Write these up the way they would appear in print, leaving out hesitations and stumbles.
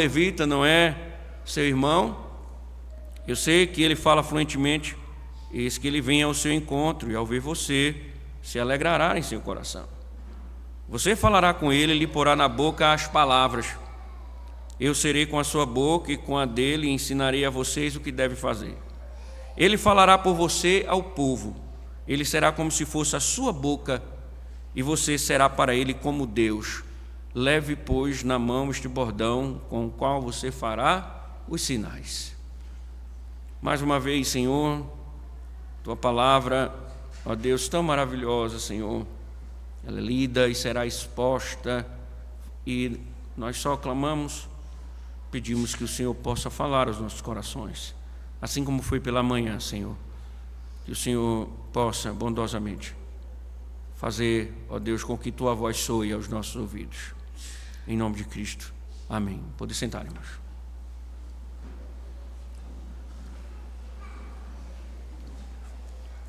levita não é seu irmão, eu sei que ele fala fluentemente, eis que ele vem ao seu encontro, e ao ver você, se alegrará em seu coração. Você falará com ele, lhe porá na boca as palavras. Eu serei com a sua boca e com a dele, e ensinarei a vocês o que deve fazer. Ele falará por você ao povo, ele será como se fosse a sua boca, e você será para ele como Deus. Leve, pois, na mão este bordão com o qual você fará os sinais. Mais uma vez, Senhor, Tua palavra, ó Deus, tão maravilhosa, Senhor, ela é lida e será exposta, e nós só clamamos, pedimos que o Senhor possa falar aos nossos corações, assim como foi pela manhã, Senhor, que o Senhor possa bondosamente fazer, ó Deus, com que Tua voz soe aos nossos ouvidos. Em nome de Cristo. Amém. Pode sentar, irmãos.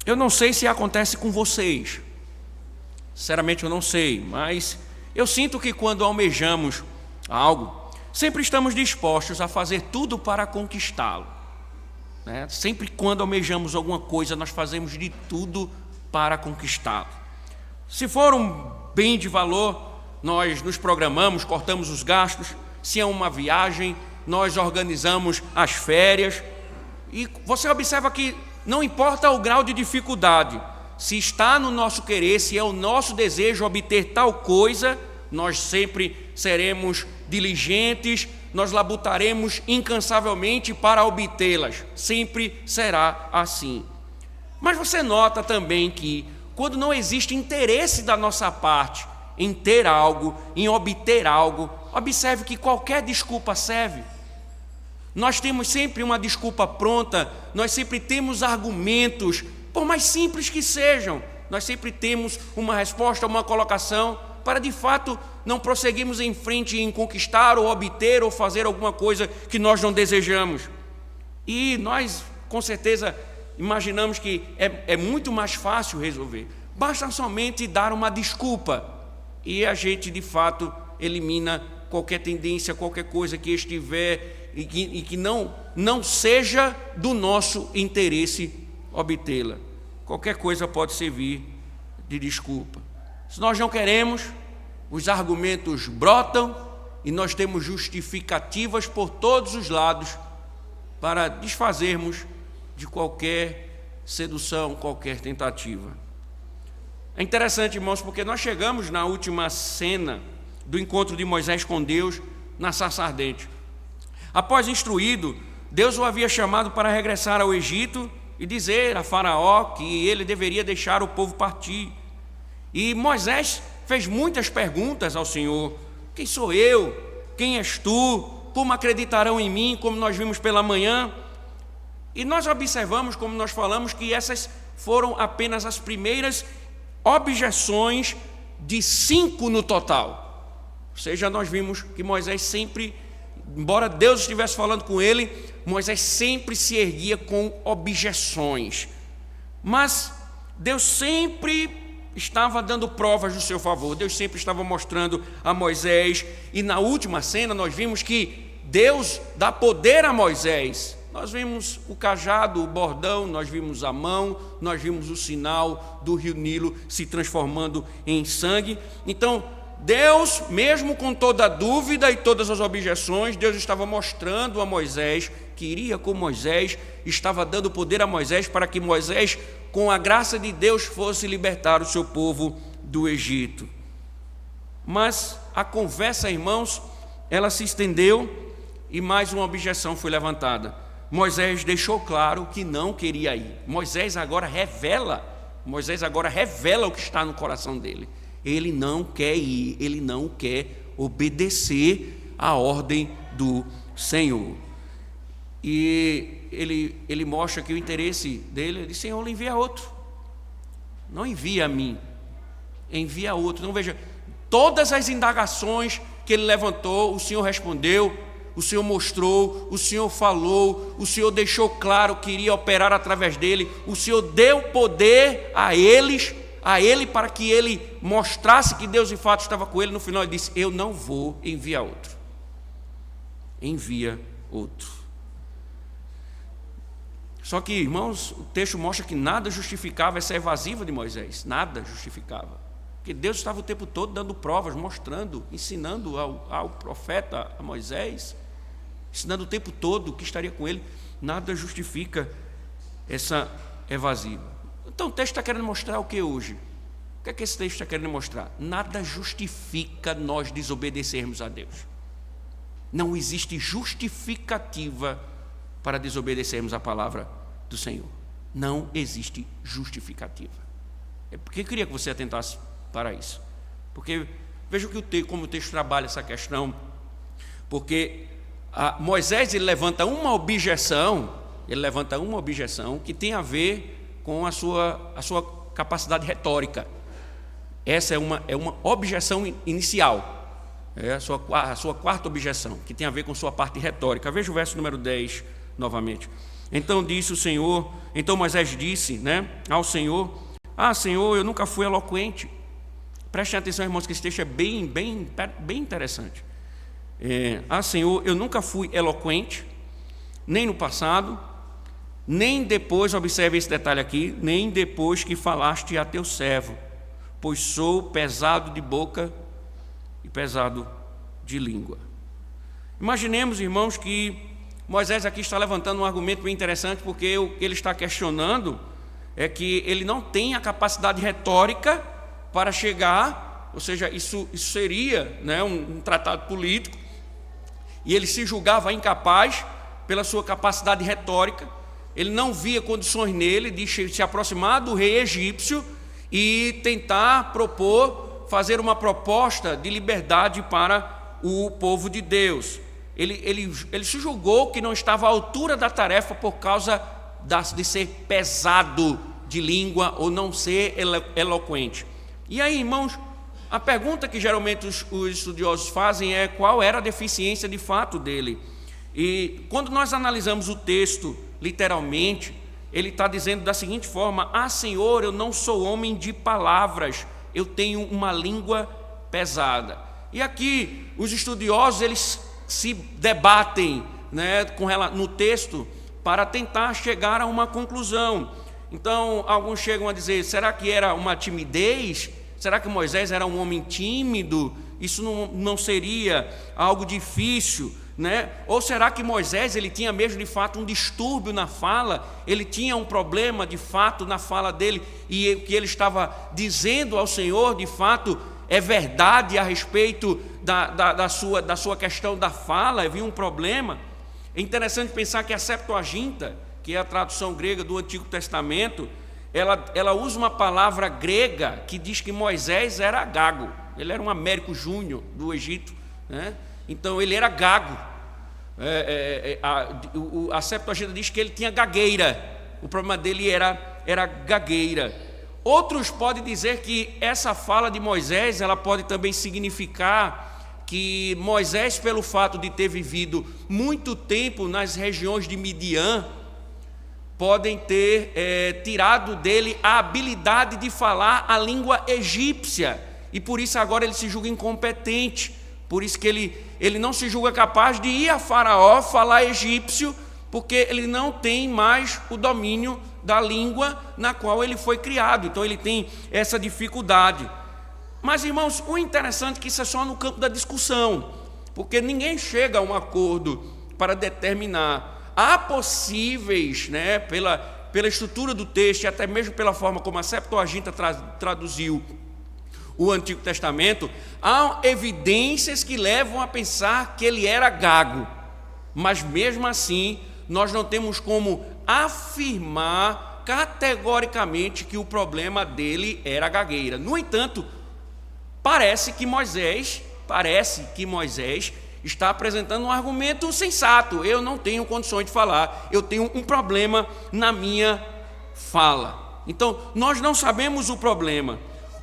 Eu não sei se acontece com vocês. Sinceramente, eu não sei. Mas eu sinto que quando almejamos algo, sempre estamos dispostos a fazer tudo para conquistá-lo. Sempre quando almejamos alguma coisa, nós fazemos de tudo para conquistá-lo. Se for um bem de valor, nós nos programamos, cortamos os gastos. Se é uma viagem, nós organizamos as férias. E você observa que não importa o grau de dificuldade, se está no nosso querer, se é o nosso desejo obter tal coisa, nós sempre seremos diligentes, nós labutaremos incansavelmente para obtê-las. Sempre será assim. Mas você nota também que, quando não existe interesse da nossa parte em ter algo, em obter algo, observe que qualquer desculpa serve. Nós temos sempre uma desculpa pronta, nós sempre temos argumentos, por mais simples que sejam, nós sempre temos uma resposta, uma colocação, para de fato não prosseguirmos em frente em conquistar ou obter ou fazer alguma coisa que nós não desejamos. E nós, com certeza, imaginamos que é muito mais fácil resolver. Basta somente dar uma desculpa e a gente, de fato, elimina qualquer tendência, qualquer coisa que estiver e que não seja do nosso interesse obtê-la. Qualquer coisa pode servir de desculpa. Se nós não queremos, os argumentos brotam e nós temos justificativas por todos os lados para desfazermos de qualquer sedução, qualquer tentativa. É interessante, irmãos, porque nós chegamos na última cena do encontro de Moisés com Deus na sarça ardente. Após instruído, Deus o havia chamado para regressar ao Egito e dizer a Faraó que ele deveria deixar o povo partir. E Moisés fez muitas perguntas ao Senhor: quem sou eu? Quem és tu? Como acreditarão em mim? Como nós vimos pela manhã. E nós observamos, como nós falamos, que essas foram apenas as primeiras objeções de 5 no total. Ou seja, nós vimos que Moisés sempre, embora Deus estivesse falando com ele, Moisés sempre se erguia com objeções. Mas Deus sempre estava dando provas do seu favor. Deus sempre estava mostrando a Moisés. E na última cena nós vimos que Deus dá poder a Moisés. Nós vimos o cajado, o bordão, nós vimos a mão, nós vimos o sinal do rio Nilo se transformando em sangue. Então, Deus, mesmo com toda a dúvida e todas as objeções, Deus estava mostrando a Moisés que iria com Moisés, estava dando poder a Moisés para que Moisés, com a graça de Deus, fosse libertar o seu povo do Egito. Mas a conversa, irmãos, ela se estendeu e mais uma objeção foi levantada. Moisés deixou claro que não queria ir. Moisés agora revela o que está no coração dele. Ele não quer ir, ele não quer obedecer à ordem do Senhor. E ele mostra que o interesse dele, ele diz: Senhor, envia outro. Não envia a mim, envia outro. Não, veja, todas as indagações que ele levantou, o Senhor respondeu, o Senhor mostrou, o Senhor falou, o Senhor deixou claro que iria operar através dele, o Senhor deu poder a ele para que ele mostrasse que Deus de fato estava com ele. No final ele disse: eu não vou enviar outro. envia outro. Só que, irmãos, o texto mostra que nada justificava essa evasiva de Moisés, nada justificava. Porque Deus estava o tempo todo dando provas, mostrando, ensinando ao profeta, a Moisés, ensinando o tempo todo que estaria com ele. Nada justifica essa evasiva. Então o texto está querendo mostrar o que hoje? O que é que esse texto está querendo mostrar? Nada justifica nós desobedecermos a Deus. Não existe justificativa para desobedecermos a palavra do Senhor. Não existe justificativa. É porque eu queria que você atentasse para isso. Porque veja como o texto trabalha essa questão. Porque Moisés ele levanta uma objeção que tem a ver com a sua capacidade retórica. Essa é uma objeção inicial. É a sua quarta objeção, que tem a ver com sua parte retórica. Veja o verso número 10 novamente. Então disse o Senhor, então Moisés disse, ao Senhor: Senhor, eu nunca fui eloquente. Prestem atenção, irmãos, que esse texto é bem interessante. Senhor, eu nunca fui eloquente, nem no passado, nem depois, observe esse detalhe aqui, nem depois que falaste a teu servo, pois sou pesado de boca e pesado de língua. Imaginemos, irmãos, que Moisés aqui está levantando um argumento bem interessante, porque o que ele está questionando é que ele não tem a capacidade retórica para chegar, ou seja, isso seria um tratado político, e ele se julgava incapaz pela sua capacidade retórica. Ele não via condições nele de se aproximar do rei egípcio e tentar fazer uma proposta de liberdade para o povo de Deus. Ele se julgou que não estava à altura da tarefa por causa de ser pesado de língua ou não ser eloquente. E aí, irmãos, a pergunta que geralmente os estudiosos fazem é qual era a deficiência de fato dele. E quando nós analisamos o texto literalmente, ele está dizendo da seguinte forma: Senhor, eu não sou homem de palavras, eu tenho uma língua pesada. E aqui os estudiosos eles se debatem no texto para tentar chegar a uma conclusão. Então alguns chegam a dizer: será que era uma timidez? Será que Moisés era um homem tímido? Isso não seria algo difícil, Ou será que Moisés ele tinha mesmo de fato um distúrbio na fala? Ele tinha um problema de fato na fala dele, e o que ele estava dizendo ao Senhor de fato é verdade a respeito da sua questão da fala? Havia um problema. É interessante pensar que a Septuaginta, que é a tradução grega do Antigo Testamento, ela usa uma palavra grega que diz que Moisés era gago. Ele era um Américo Júnior do Egito, Então ele era gago. A Septuaginta diz que ele tinha gagueira. O problema dele era gagueira. Outros podem dizer que essa fala de Moisés ela pode também significar que Moisés, pelo fato de ter vivido muito tempo nas regiões de Midian, podem ter tirado dele a habilidade de falar a língua egípcia, e por isso agora ele se julga incompetente. Por isso que ele não se julga capaz de ir a Faraó falar egípcio, porque ele não tem mais o domínio da língua na qual ele foi criado. Então ele tem essa dificuldade. Mas, irmãos, o interessante é que isso é só no campo da discussão, porque ninguém chega a um acordo para determinar. Há possíveis, pela estrutura do texto e até mesmo pela forma como a Septuaginta traduziu o Antigo Testamento, há evidências que levam a pensar que ele era gago, mas mesmo assim nós não temos como afirmar categoricamente que o problema dele era a gagueira. No entanto, parece que Moisés está apresentando um argumento sensato. Eu não tenho condições de falar, eu tenho um problema na minha fala. Então, nós não sabemos o problema.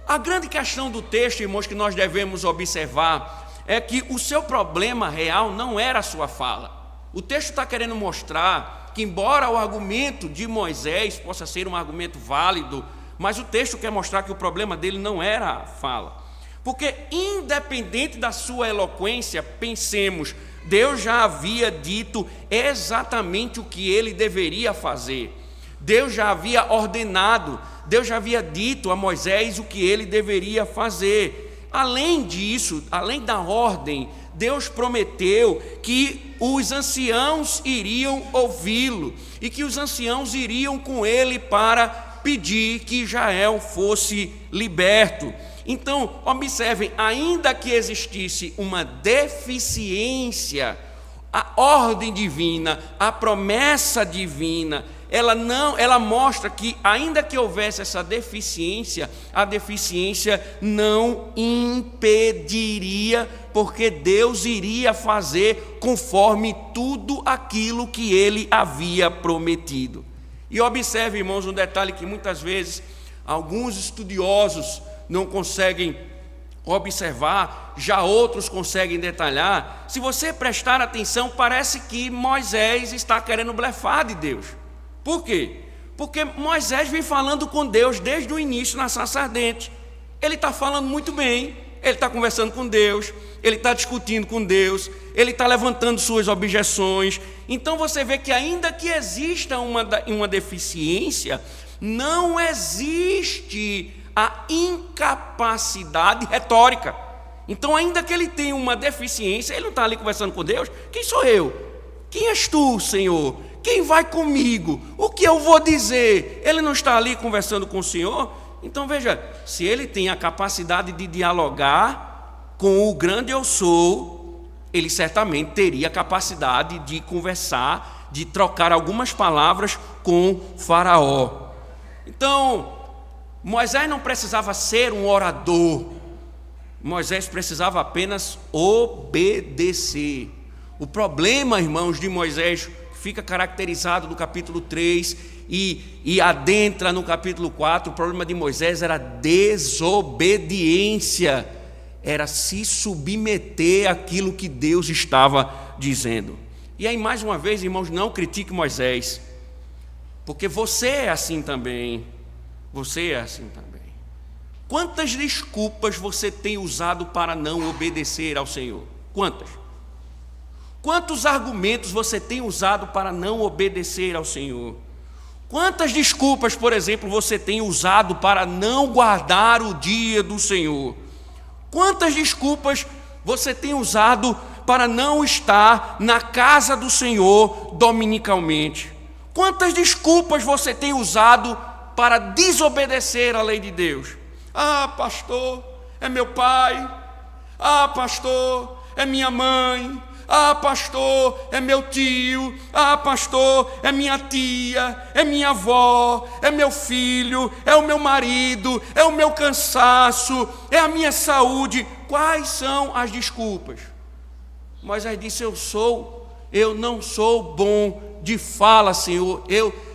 A grande questão do texto, irmãos, que nós devemos observar é que o seu problema real não era a sua fala. O texto está querendo mostrar que, embora o argumento de Moisés possa ser um argumento válido, mas o texto quer mostrar que o problema dele não era a fala. Porque, independente da sua eloquência, pensemos, Deus já havia dito exatamente o que ele deveria fazer. Deus já havia ordenado, Deus já havia dito a Moisés o que ele deveria fazer. Além disso, além da ordem, Deus prometeu que os anciãos iriam ouvi-lo e que os anciãos iriam com ele para pedir que Israel fosse liberto. Então, observem, ainda que existisse uma deficiência, a ordem divina, a promessa divina, ela mostra que, ainda que houvesse essa deficiência, a deficiência não impediria, porque Deus iria fazer conforme tudo aquilo que ele havia prometido. E observe, irmãos, um detalhe que muitas vezes alguns estudiosos não conseguem observar, já outros conseguem detalhar. Se você prestar atenção, parece que Moisés está querendo blefar de Deus. Por quê? Porque Moisés vem falando com Deus desde o início na sarça ardente. Ele está falando muito bem, ele está conversando com Deus, ele está discutindo com Deus, ele está levantando suas objeções. Então você vê que ainda que exista uma deficiência, não existe a incapacidade retórica. Então, ainda que ele tenha uma deficiência, ele não está ali conversando com Deus. Quem sou eu? Quem és tu, Senhor? Quem vai comigo? O que eu vou dizer? Ele não está ali conversando com o Senhor? Então veja, se ele tem a capacidade de dialogar com o grande eu sou, ele certamente teria a capacidade de conversar, de trocar algumas palavras com Faraó. Então, Moisés não precisava ser um orador, Moisés precisava apenas obedecer. O problema, irmãos, de Moisés fica caracterizado no capítulo 3 e adentra no capítulo 4. O problema de Moisés era desobediência, era se submeter àquilo que Deus estava dizendo. E aí, mais uma vez, irmãos, não critique Moisés, porque você é assim também. Você é assim também. Quantas desculpas você tem usado para não obedecer ao Senhor? Quantas? Quantos argumentos você tem usado para não obedecer ao Senhor? Quantas desculpas, por exemplo, você tem usado para não guardar o dia do Senhor? Quantas desculpas você tem usado para não estar na casa do Senhor dominicalmente? Quantas desculpas você tem usado para desobedecer à lei de Deus? Ah, pastor, é meu pai. Ah, pastor, é minha mãe. Ah, pastor, é meu tio. Ah, pastor, é minha tia, é minha avó, é meu filho, é o meu marido, é o meu cansaço, é a minha saúde. Quais são as desculpas? Moisés disse: eu não sou bom de fala, Senhor.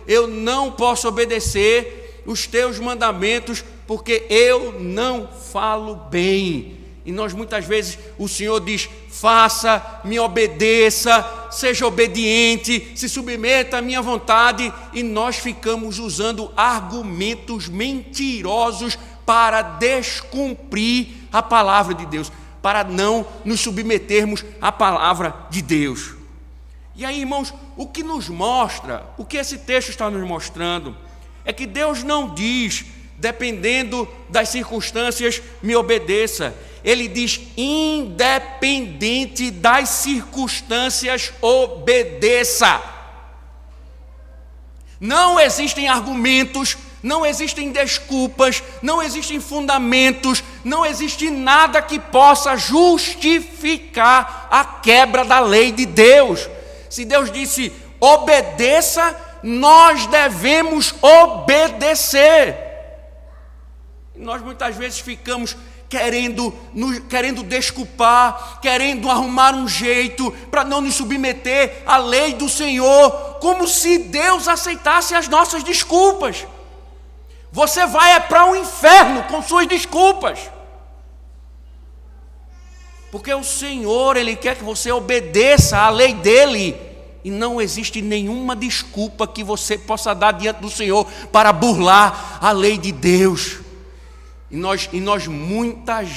Eu não posso obedecer os teus mandamentos, porque eu não falo bem. E nós muitas vezes, o Senhor diz: faça, me obedeça, seja obediente, se submeta à minha vontade, e nós ficamos usando argumentos mentirosos para descumprir a palavra de Deus, para não nos submetermos à palavra de Deus. E aí, irmãos, o que nos mostra, o que esse texto está nos mostrando, é que Deus não diz: dependendo das circunstâncias, me obedeça. Ele diz: independente das circunstâncias, obedeça. Não existem argumentos, não existem desculpas, não existem fundamentos, não existe nada que possa justificar a quebra da lei de Deus. Se Deus disse obedeça, nós devemos obedecer. Nós muitas vezes ficamos querendo desculpar, querendo arrumar um jeito para não nos submeter à lei do Senhor, como se Deus aceitasse as nossas desculpas. Você vai para o inferno com suas desculpas, porque o Senhor, Ele quer que você obedeça à lei dEle, e não existe nenhuma desculpa que você possa dar diante do Senhor para burlar a lei de Deus. E nós muitas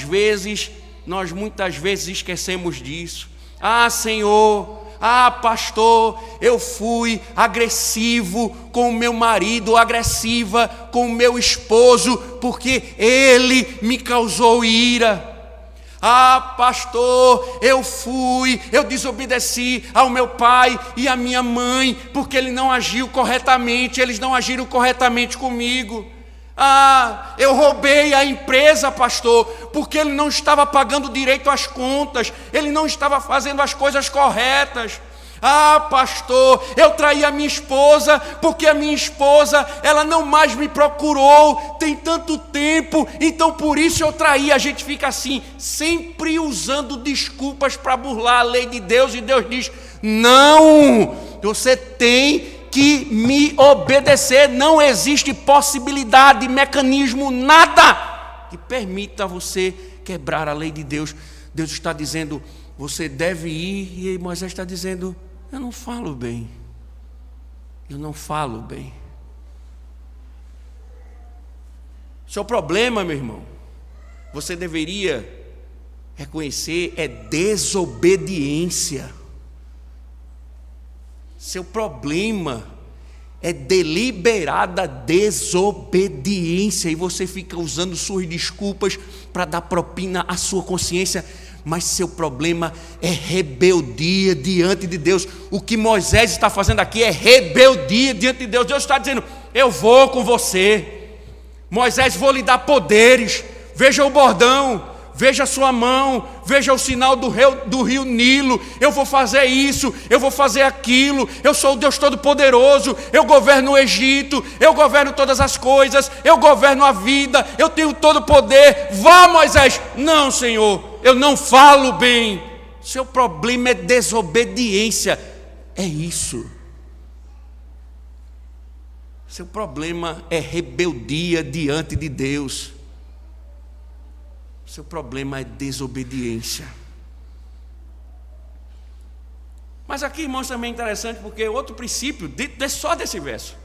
vezes esquecemos disso. Ah, Senhor, ah, pastor, eu fui agressivo com o meu marido, agressiva com o meu esposo, porque ele me causou ira. Ah, pastor, eu desobedeci ao meu pai e à minha mãe, porque eles não agiram corretamente comigo. Ah, eu roubei a empresa, pastor, porque ele não estava pagando direito as contas, ele não estava fazendo as coisas corretas. Ah, pastor, eu traí a minha esposa, porque a minha esposa, ela não mais me procurou, tem tanto tempo, então por isso eu traí. A gente fica assim, sempre usando desculpas para burlar a lei de Deus, e Deus diz: não, você tem que me obedecer. Não existe possibilidade, mecanismo, nada que permita você quebrar a lei de Deus. Deus está dizendo: você deve ir, e Moisés está dizendo: eu não falo bem. Seu problema, meu irmão, você deveria reconhecer, é desobediência. Seu problema é deliberada desobediência, e você fica usando suas desculpas para dar propina à sua consciência. Mas seu problema é rebeldia diante de Deus. O que Moisés está fazendo aqui é rebeldia diante de Deus. Deus está dizendo: eu vou com você, Moisés, vou lhe dar poderes. Veja o bordão, veja a sua mão, veja o sinal do rio Nilo. Eu vou fazer isso, eu vou fazer aquilo. Eu sou o Deus Todo-Poderoso, eu governo o Egito, eu governo todas as coisas, eu governo a vida, eu tenho todo o poder. Vá, Moisés. Não, Senhor, eu não falo bem. Seu problema é desobediência, é isso. Seu problema é rebeldia diante de Deus. Seu problema é desobediência. Mas aqui, irmãos, também é interessante, porque outro princípio, só desse verso,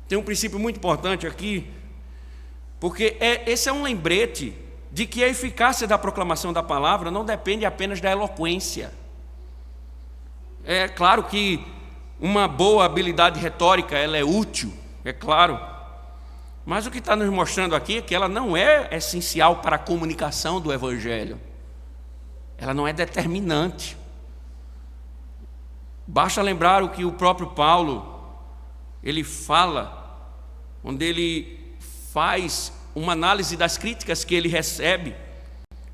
tem um princípio muito importante aqui, porque esse é um lembrete de que a eficácia da proclamação da palavra não depende apenas da eloquência. É claro que uma boa habilidade retórica, ela é útil, é claro. Mas o que está nos mostrando aqui é que ela não é essencial para a comunicação do Evangelho. Ela não é determinante. Basta lembrar o que o próprio Paulo, ele fala, onde ele faz uma análise das críticas que ele recebe.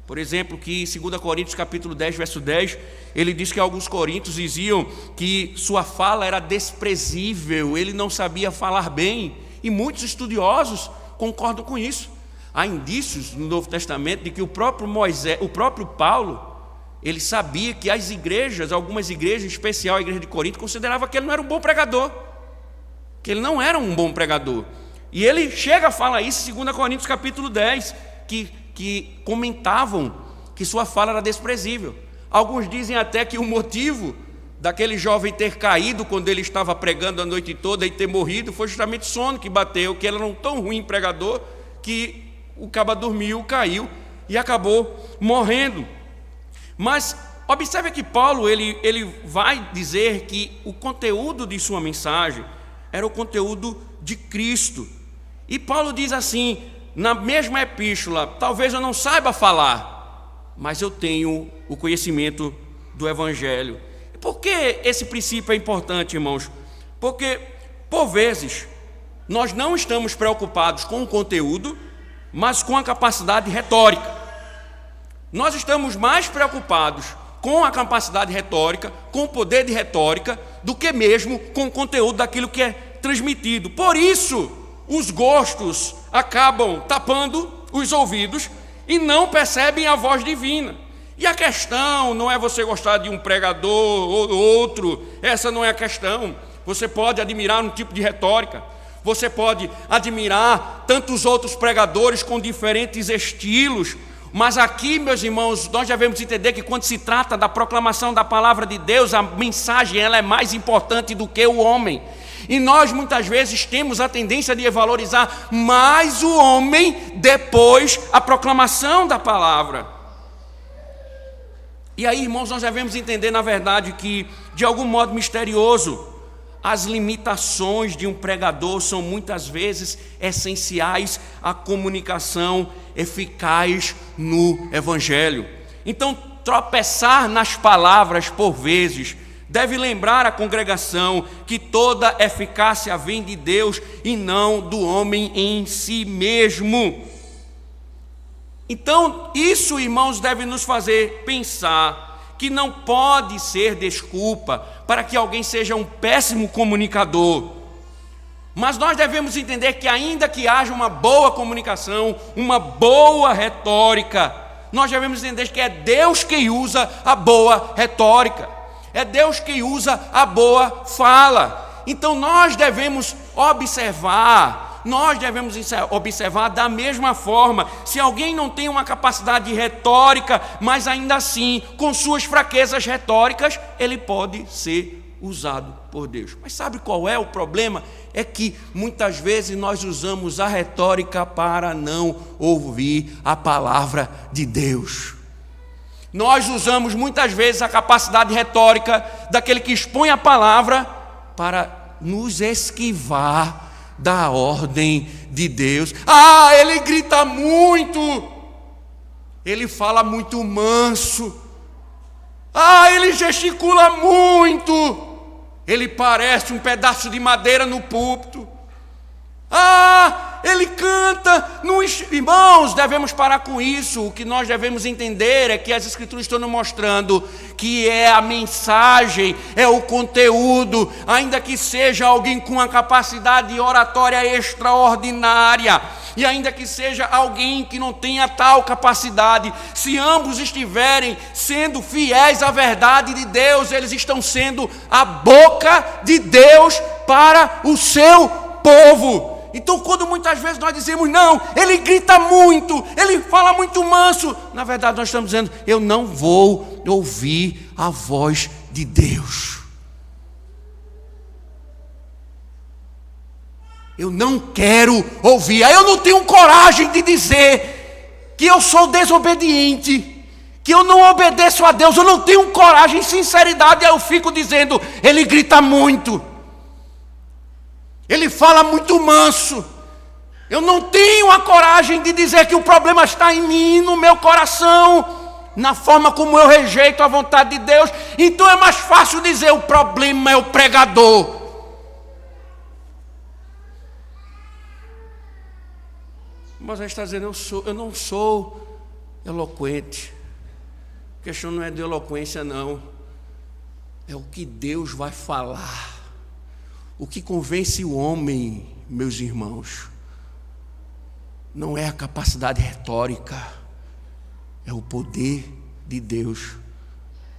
Por exemplo, que em 2 Coríntios capítulo 10, verso 10, ele diz que alguns coríntios diziam que sua fala era desprezível, ele não sabia falar bem. E muitos estudiosos concordam com isso. Há indícios no Novo Testamento de que o próprio Paulo, ele sabia que as igrejas, algumas igrejas, em especial a igreja de Corinto, considerava que ele não era um bom pregador. E ele chega a falar isso em 2 Coríntios capítulo 10, que comentavam que sua fala era desprezível. Alguns dizem até que o motivo daquele jovem ter caído quando ele estava pregando a noite toda e ter morrido foi justamente sono que bateu, que ele era um tão ruim pregador que o caba dormiu, caiu e acabou morrendo. Mas observe que Paulo ele vai dizer que o conteúdo de sua mensagem era o conteúdo de Cristo. E Paulo diz assim, na mesma epístola: talvez eu não saiba falar, mas eu tenho o conhecimento do Evangelho. Por que esse princípio é importante, irmãos? Porque, por vezes, nós não estamos preocupados com o conteúdo, mas com a capacidade retórica. Nós estamos mais preocupados com a capacidade retórica, com o poder de retórica, do que mesmo com o conteúdo daquilo que é transmitido. Por isso, os gostos acabam tapando os ouvidos e não percebem a voz divina. E a questão não é você gostar de um pregador ou outro, essa não é a questão. Você pode admirar um tipo de retórica, você pode admirar tantos outros pregadores com diferentes estilos, mas aqui, meus irmãos, nós devemos entender que quando se trata da proclamação da palavra de Deus, a mensagem ela é mais importante do que o homem. E nós muitas vezes temos a tendência de valorizar mais o homem depois a proclamação da palavra. E aí, irmãos, nós devemos entender, na verdade, que, de algum modo misterioso, as limitações de um pregador são muitas vezes essenciais à comunicação eficaz no Evangelho. Então, tropeçar nas palavras, por vezes, deve lembrar a congregação que toda eficácia vem de Deus e não do homem em si mesmo. Então, isso, irmãos, deve nos fazer pensar que não pode ser desculpa para que alguém seja um péssimo comunicador. Mas nós devemos entender que, ainda que haja uma boa comunicação, uma boa retórica, nós devemos entender que é Deus quem usa a boa retórica, é Deus quem usa a boa fala. Então nós devemos observar da mesma forma. Se alguém não tem uma capacidade retórica, mas ainda assim, com suas fraquezas retóricas, ele pode ser usado por Deus. Mas sabe qual é o problema? É que muitas vezes nós usamos a retórica para não ouvir a palavra de Deus. Nós usamos muitas vezes a capacidade retórica daquele que expõe a palavra para nos esquivar da ordem de Deus. Ele grita muito, ele fala muito manso, ele gesticula muito, ele parece um pedaço de madeira no púlpito, ele canta. Irmãos, devemos parar com isso. O que nós devemos entender é que as Escrituras estão nos mostrando que é a mensagem, é o conteúdo, ainda que seja alguém com uma capacidade oratória extraordinária, e ainda que seja alguém que não tenha tal capacidade, se ambos estiverem sendo fiéis à verdade de Deus, eles estão sendo a boca de Deus para o seu povo. Então, quando muitas vezes nós dizemos, não, ele grita muito, ele fala muito manso, na verdade nós estamos dizendo, eu não vou ouvir a voz de Deus. Eu não quero ouvir. Eu não tenho coragem de dizer que eu sou desobediente, que eu não obedeço a Deus. Eu não tenho coragem, sinceridade, eu fico dizendo, ele grita muito, ele fala muito manso. Eu não tenho a coragem de dizer que o problema está em mim, no meu coração, na forma como eu rejeito a vontade de Deus. Então é mais fácil dizer, o problema é o pregador. Mas ele está dizendo, eu não sou eloquente. A questão não é de eloquência, não. É o que Deus vai falar. O que convence o homem, meus irmãos, não é a capacidade retórica, é o poder de Deus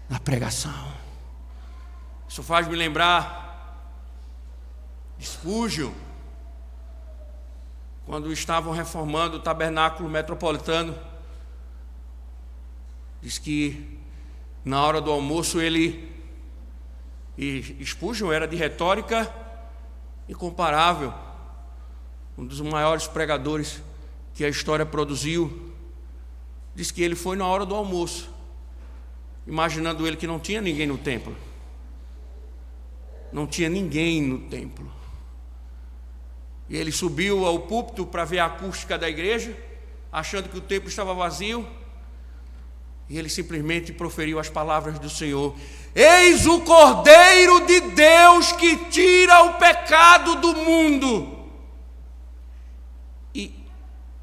na pregação. Isso faz me lembrar de Spurgeon, quando estavam reformando o tabernáculo metropolitano. Diz que na hora do almoço Spurgeon era de retórica incomparável, um dos maiores pregadores que a história produziu. Diz que ele foi na hora do almoço, imaginando ele que não tinha ninguém no templo. Não tinha ninguém no templo. E ele subiu ao púlpito para ver a acústica da igreja, achando que o templo estava vazio. E ele simplesmente proferiu as palavras do Senhor: eis o Cordeiro de Deus que tira o pecado do mundo. E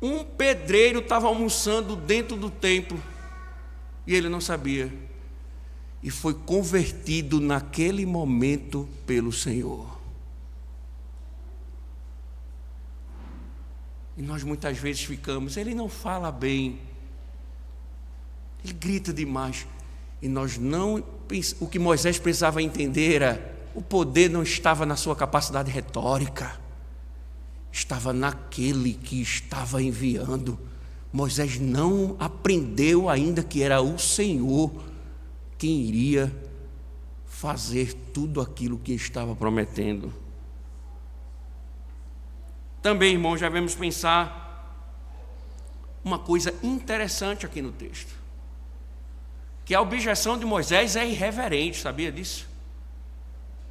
um pedreiro estava almoçando dentro do templo, e ele não sabia. E foi convertido naquele momento pelo Senhor. E nós muitas vezes ficamos, ele não fala bem, ele grita demais. E nós não, o que Moisés precisava entender era, o poder não estava na sua capacidade retórica, estava naquele que estava enviando. Moisés não aprendeu ainda que era o Senhor quem iria fazer tudo aquilo que estava prometendo. Também, irmãos, já devemos pensar uma coisa interessante aqui no texto. que a objeção de Moisés é irreverente, sabia disso?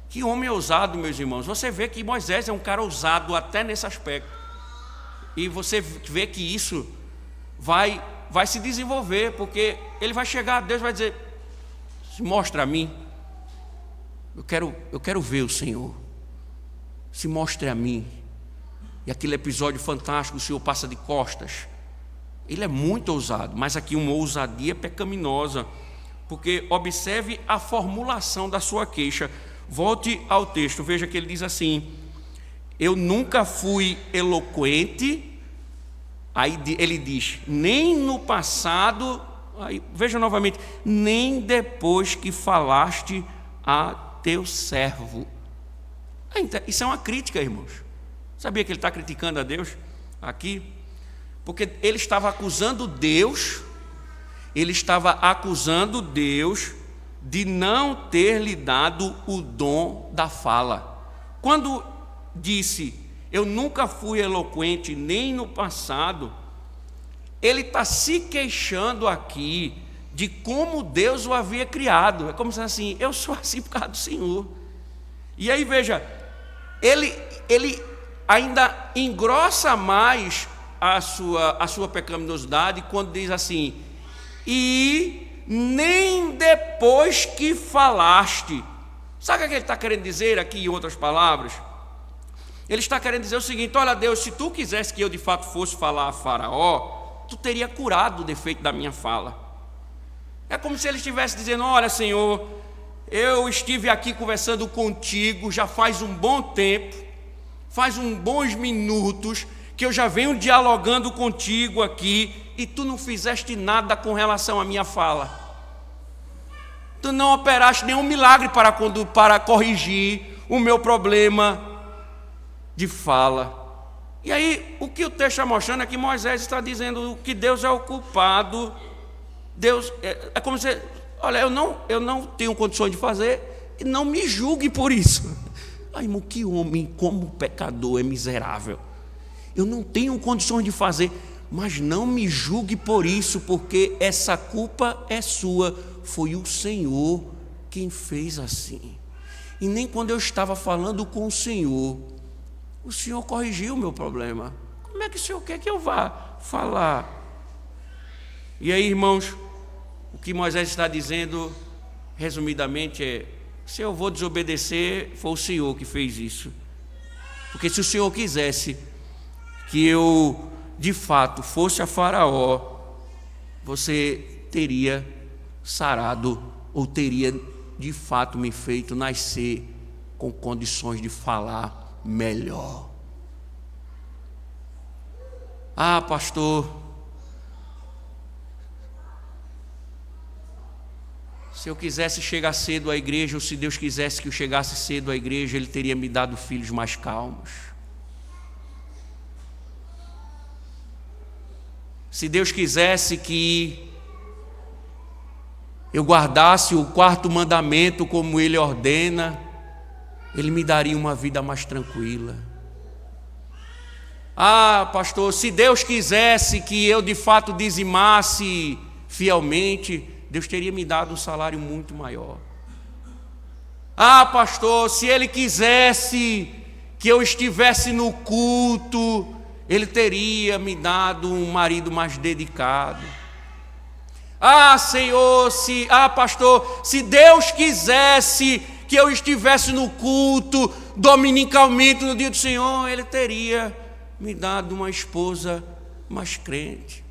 Que homem ousado, meus irmãos. Você vê que Moisés é um cara ousado até nesse aspecto. E você vê que isso vai se desenvolver, porque ele vai chegar, Deus vai dizer: se mostra a mim. Eu quero ver o Senhor. Se mostre a mim. E aquele episódio fantástico, o Senhor passa de costas. Ele é muito ousado, mas aqui uma ousadia pecaminosa, porque observe a formulação da sua queixa. Volte ao texto, veja que ele diz assim: eu nunca fui eloquente. Aí ele diz: nem no passado, aí, veja novamente, nem depois que falaste a teu servo. Isso é uma crítica, irmãos. Sabia que ele está criticando a Deus aqui? Porque ele estava acusando Deus, de não ter lhe dado o dom da fala. Quando disse: eu nunca fui eloquente nem no passado, ele está se queixando aqui de como Deus o havia criado. É como se assim: eu sou assim por causa do Senhor. E aí veja, ele ainda engrossa mais a sua pecaminosidade quando diz assim: e nem depois que falaste. Sabe o que ele está querendo dizer aqui, em outras palavras? Ele está querendo dizer o seguinte: olha, Deus, se tu quisesse que eu de fato fosse falar a Faraó, tu teria curado o defeito da minha fala. É como se ele estivesse dizendo: olha, Senhor, eu estive aqui conversando contigo já faz um bom tempo, faz uns bons minutos que eu já venho dialogando contigo aqui, e tu não fizeste nada com relação à minha fala. Tu não operaste nenhum milagre para corrigir o meu problema de fala. E aí, o que o texto está mostrando é que Moisés está dizendo que Deus é o culpado. Deus é como se: olha, eu não tenho condições de fazer, e não me julgue por isso. Ai, irmão, que homem, como pecador é miserável. Eu não tenho condições de fazer, mas não me julgue por isso, porque essa culpa é sua. Foi o Senhor quem fez assim. E nem quando eu estava falando com o Senhor corrigiu o meu problema. Como é que o Senhor quer que eu vá falar? E aí, irmãos, o que Moisés está dizendo, resumidamente, é: se eu vou desobedecer, foi o Senhor que fez isso. Porque se o Senhor quisesse que eu de fato fosse a Faraó, você teria sarado, ou teria de fato me feito nascer com condições de falar melhor. Ah, pastor, se eu quisesse chegar cedo à igreja, ou se Deus quisesse que eu chegasse cedo à igreja, Ele teria me dado filhos mais calmos. Se Deus quisesse que eu guardasse o 4º mandamento como Ele ordena, Ele me daria uma vida mais tranquila. Ah, pastor, se Deus quisesse que eu de fato dizimasse fielmente, Deus teria me dado um salário muito maior. Ah, pastor, se Ele quisesse que eu estivesse no culto, Ele teria me dado um marido mais dedicado. Ah, Senhor, pastor, se Deus quisesse que eu estivesse no culto dominicalmente no dia do Senhor, Ele teria me dado uma esposa mais crente.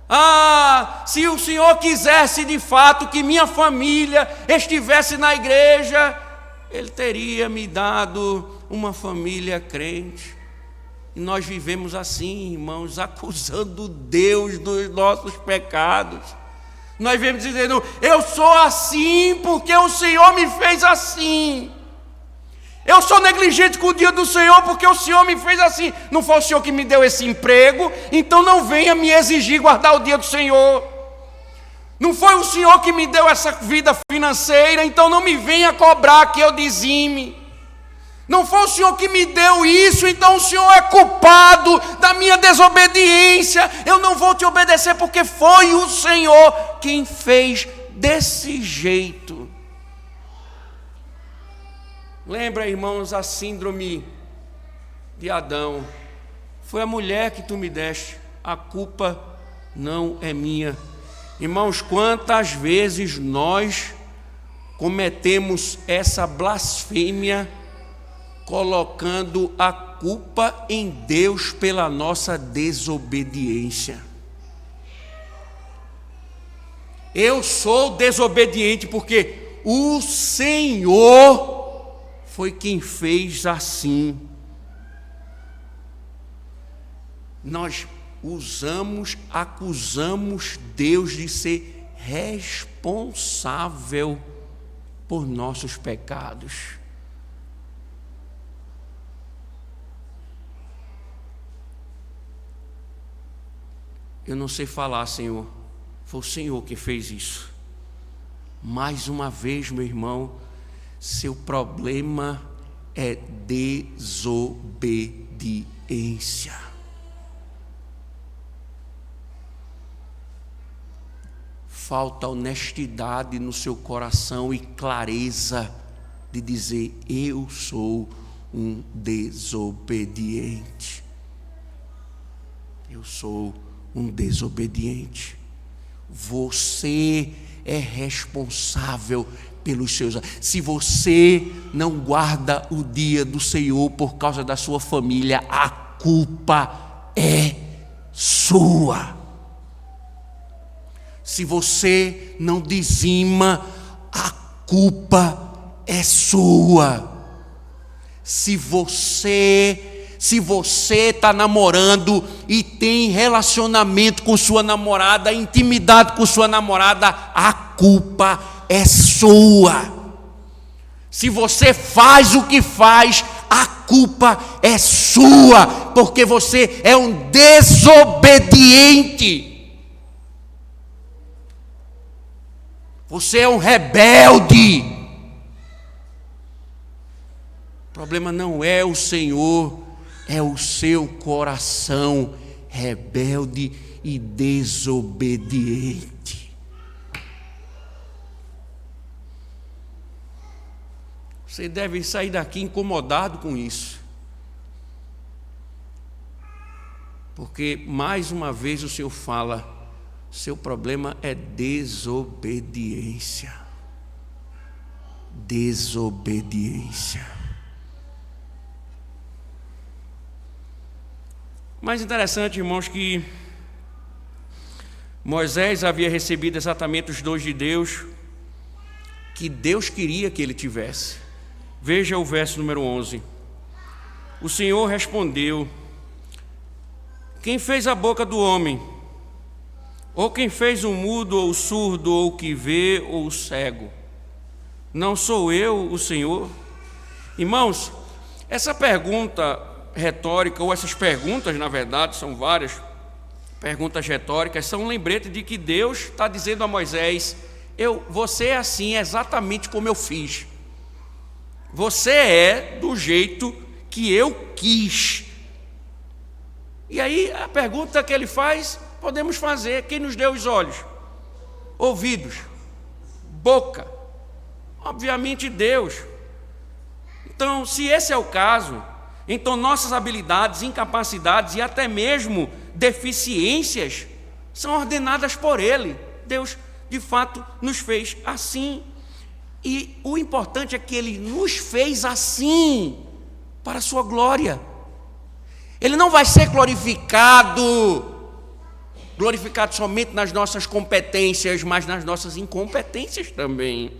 Ah, se o Senhor quisesse de fato que minha família estivesse na igreja, Ele teria me dado uma família crente. E nós vivemos assim, irmãos, acusando Deus dos nossos pecados. Nós vivemos dizendo: eu sou assim porque o Senhor me fez assim. Eu sou negligente com o dia do Senhor porque o Senhor me fez assim. Não foi o Senhor que me deu esse emprego, então não venha me exigir guardar o dia do Senhor. Não foi o Senhor que me deu essa vida financeira, então não me venha cobrar que eu dizime. Não foi o Senhor que me deu isso, então o Senhor é culpado da minha desobediência. Eu não vou te obedecer porque foi o Senhor quem fez desse jeito. Lembra, irmãos, a síndrome de Adão. Foi a mulher que tu me deste, a culpa não é minha. Irmãos, quantas vezes nós cometemos essa blasfêmia, colocando a culpa em Deus pela nossa desobediência. Eu sou desobediente porque o Senhor foi quem fez assim. Nós acusamos Deus de ser responsável por nossos pecados. Eu não sei falar, Senhor. Foi o Senhor que fez isso. Mais uma vez, meu irmão, seu problema é desobediência. Falta honestidade no seu coração e clareza de dizer: eu sou um desobediente. Eu sou um desobediente. Você é responsável pelos seus. Se você não guarda o dia do Senhor por causa da sua família, a culpa é sua. Se você não dizima, a culpa é sua. Se você está namorando e tem relacionamento com sua namorada, intimidade com sua namorada, a culpa é sua. Se você faz o que faz, a culpa é sua, porque você é um desobediente. Você é um rebelde. O problema não é o Senhor, é o seu coração rebelde e desobediente. Você deve sair daqui incomodado com isso. Porque, mais uma vez, o Senhor fala: seu problema é desobediência. Desobediência. Mais interessante, irmãos, que Moisés havia recebido exatamente os dons de Deus que Deus queria que ele tivesse. Veja o verso número 11. O Senhor respondeu: quem fez a boca do homem? Ou quem fez o mudo, ou o surdo, ou o que vê, ou o cego? Não sou eu, o Senhor? Irmãos, essa pergunta retórica, ou essas perguntas, na verdade, são várias perguntas retóricas, são um lembrete de que Deus está dizendo a Moisés: você é assim, exatamente como eu fiz. Você é do jeito que eu quis. E aí a pergunta que ele faz, podemos fazer: quem nos deu os olhos, ouvidos, boca? Obviamente Deus. Então, se esse é o caso, então nossas habilidades, incapacidades e até mesmo deficiências são ordenadas por Ele. Deus, de fato, nos fez assim. E o importante é que Ele nos fez assim para a sua glória. Ele não vai ser glorificado somente nas nossas competências, mas nas nossas incompetências também.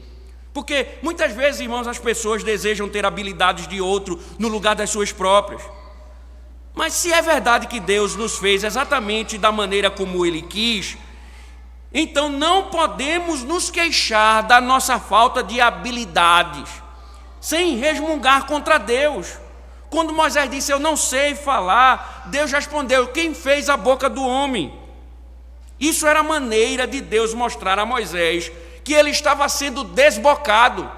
Porque muitas vezes, irmãos, as pessoas desejam ter habilidades de outro no lugar das suas próprias. Mas se é verdade que Deus nos fez exatamente da maneira como Ele quis, então não podemos nos queixar da nossa falta de habilidades, sem resmungar contra Deus. Quando Moisés disse: eu não sei falar, Deus respondeu: quem fez a boca do homem? Isso era a maneira de Deus mostrar a Moisés que ele estava sendo desbocado.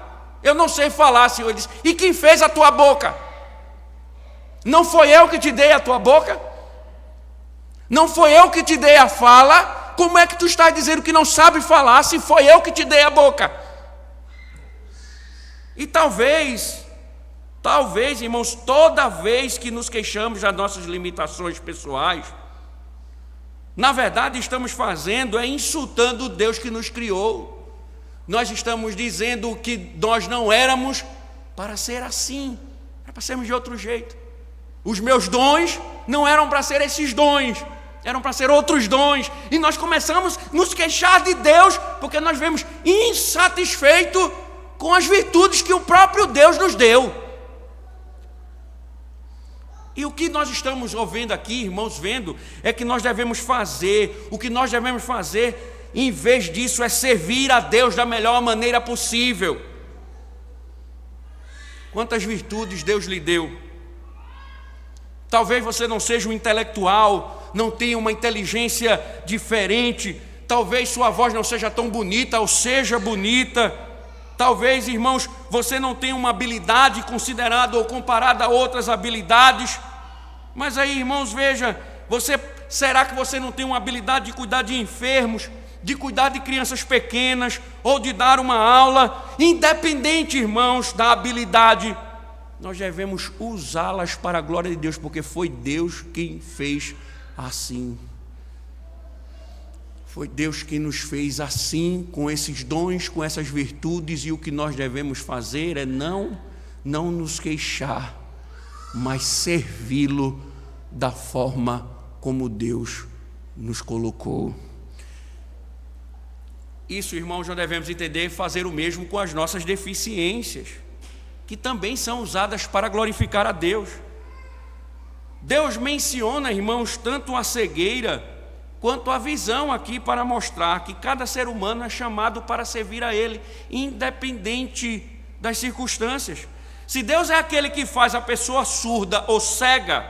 Eu não sei falar, Senhor. Ele disse: e quem fez a tua boca? Não foi eu que te dei a tua boca? Não foi eu que te dei a fala? Como é que tu estás dizendo que não sabe falar se foi eu que te dei a boca? E talvez, irmãos, toda vez que nos queixamos das nossas limitações pessoais, na verdade estamos fazendo insultando o Deus que nos criou. Nós estamos dizendo que nós não éramos para ser assim, era para sermos de outro jeito. Os meus dons não eram para ser esses dons, eram para ser outros dons. E nós começamos a nos queixar de Deus, porque nós vemos insatisfeito com as virtudes que o próprio Deus nos deu. E o que nós estamos ouvindo aqui, irmãos, vendo, é que nós devemos fazer, o que nós devemos fazer, em vez disso, é servir a Deus da melhor maneira possível. Quantas virtudes Deus lhe deu? Talvez você não seja um intelectual, não tenha uma inteligência diferente, talvez sua voz não seja tão bonita ou seja bonita, talvez, irmãos, você não tenha uma habilidade considerada ou comparada a outras habilidades, mas aí, irmãos, veja, será que você não tem uma habilidade de cuidar de enfermos, de cuidar de crianças pequenas, ou de dar uma aula? Independente, irmãos, da habilidade, nós devemos usá-las para a glória de Deus, porque foi Deus quem fez assim. Foi Deus quem nos fez assim, com esses dons, com essas virtudes, e o que nós devemos fazer é não nos queixar, mas servi-lo da forma como Deus nos colocou. Isso, irmãos, já devemos entender, fazer o mesmo com as nossas deficiências, que também são usadas para glorificar a Deus. Deus menciona, irmãos, tanto a cegueira quanto a visão aqui, para mostrar que cada ser humano é chamado para servir a Ele, independente das circunstâncias. Se Deus é aquele que faz a pessoa surda ou cega,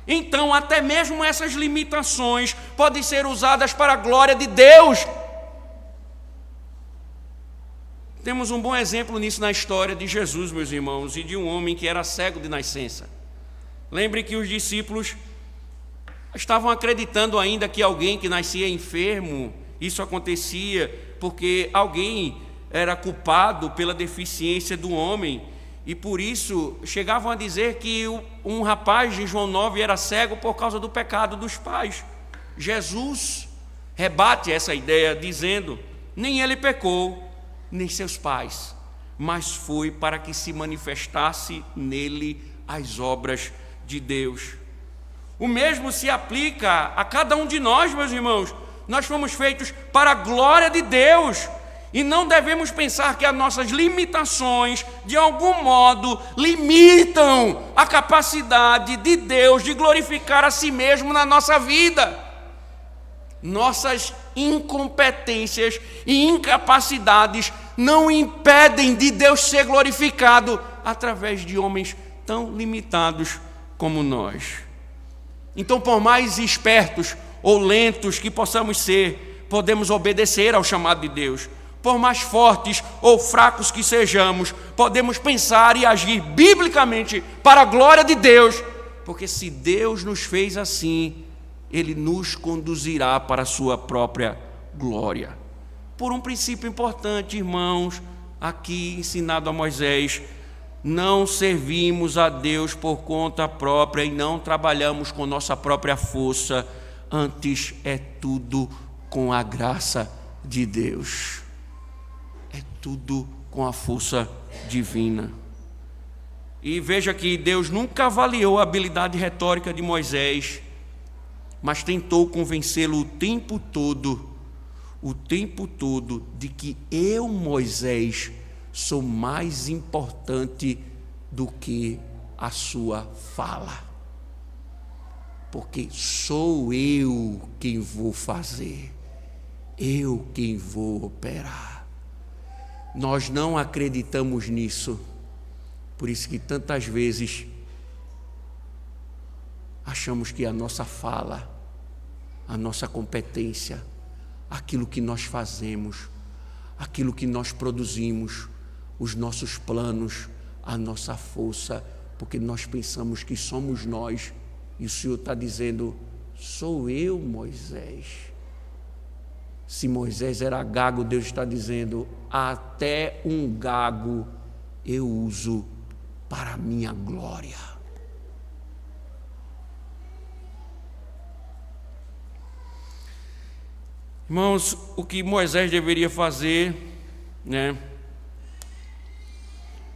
então até mesmo essas limitações podem ser usadas para a glória de Deus. Temos um bom exemplo nisso na história de Jesus, meus irmãos, e de um homem que era cego de nascença. Lembre que os discípulos estavam acreditando ainda que alguém que nascia enfermo, isso acontecia porque alguém era culpado pela deficiência do homem, e por isso chegavam a dizer que um rapaz de João 9 era cego por causa do pecado dos pais. Jesus rebate essa ideia dizendo: nem ele pecou, nem seus pais, mas foi para que se manifestasse nele as obras de Deus. O mesmo se aplica a cada um de nós, meus irmãos. Nós fomos feitos para a glória de Deus, e não devemos pensar que as nossas limitações, de algum modo, limitam a capacidade de Deus de glorificar a si mesmo na nossa vida. Nossas incompetências e incapacidades não impedem de Deus ser glorificado através de homens tão limitados como nós. Então, por mais espertos ou lentos que possamos ser, podemos obedecer ao chamado de Deus. Por mais fortes ou fracos que sejamos, podemos pensar e agir biblicamente para a glória de Deus, porque se Deus nos fez assim, Ele nos conduzirá para a sua própria glória. Por um princípio importante, irmãos, aqui ensinado a Moisés: não servimos a Deus por conta própria e não trabalhamos com nossa própria força, antes é tudo com a graça de Deus. É tudo com a força divina. E veja que Deus nunca avaliou a habilidade retórica de Moisés, mas tentou convencê-lo o tempo todo, de que eu, Moisés, sou mais importante do que a sua fala, porque sou eu quem vou fazer, eu quem vou operar. Nós não acreditamos nisso, por isso que tantas vezes achamos que a nossa fala, a nossa competência, aquilo que nós fazemos, aquilo que nós produzimos, os nossos planos, a nossa força, porque nós pensamos que somos nós, e o Senhor está dizendo: sou eu, Moisés, Se Moisés era gago, Deus está dizendo: até um gago eu uso para a minha glória. Irmãos, o que Moisés deveria fazer,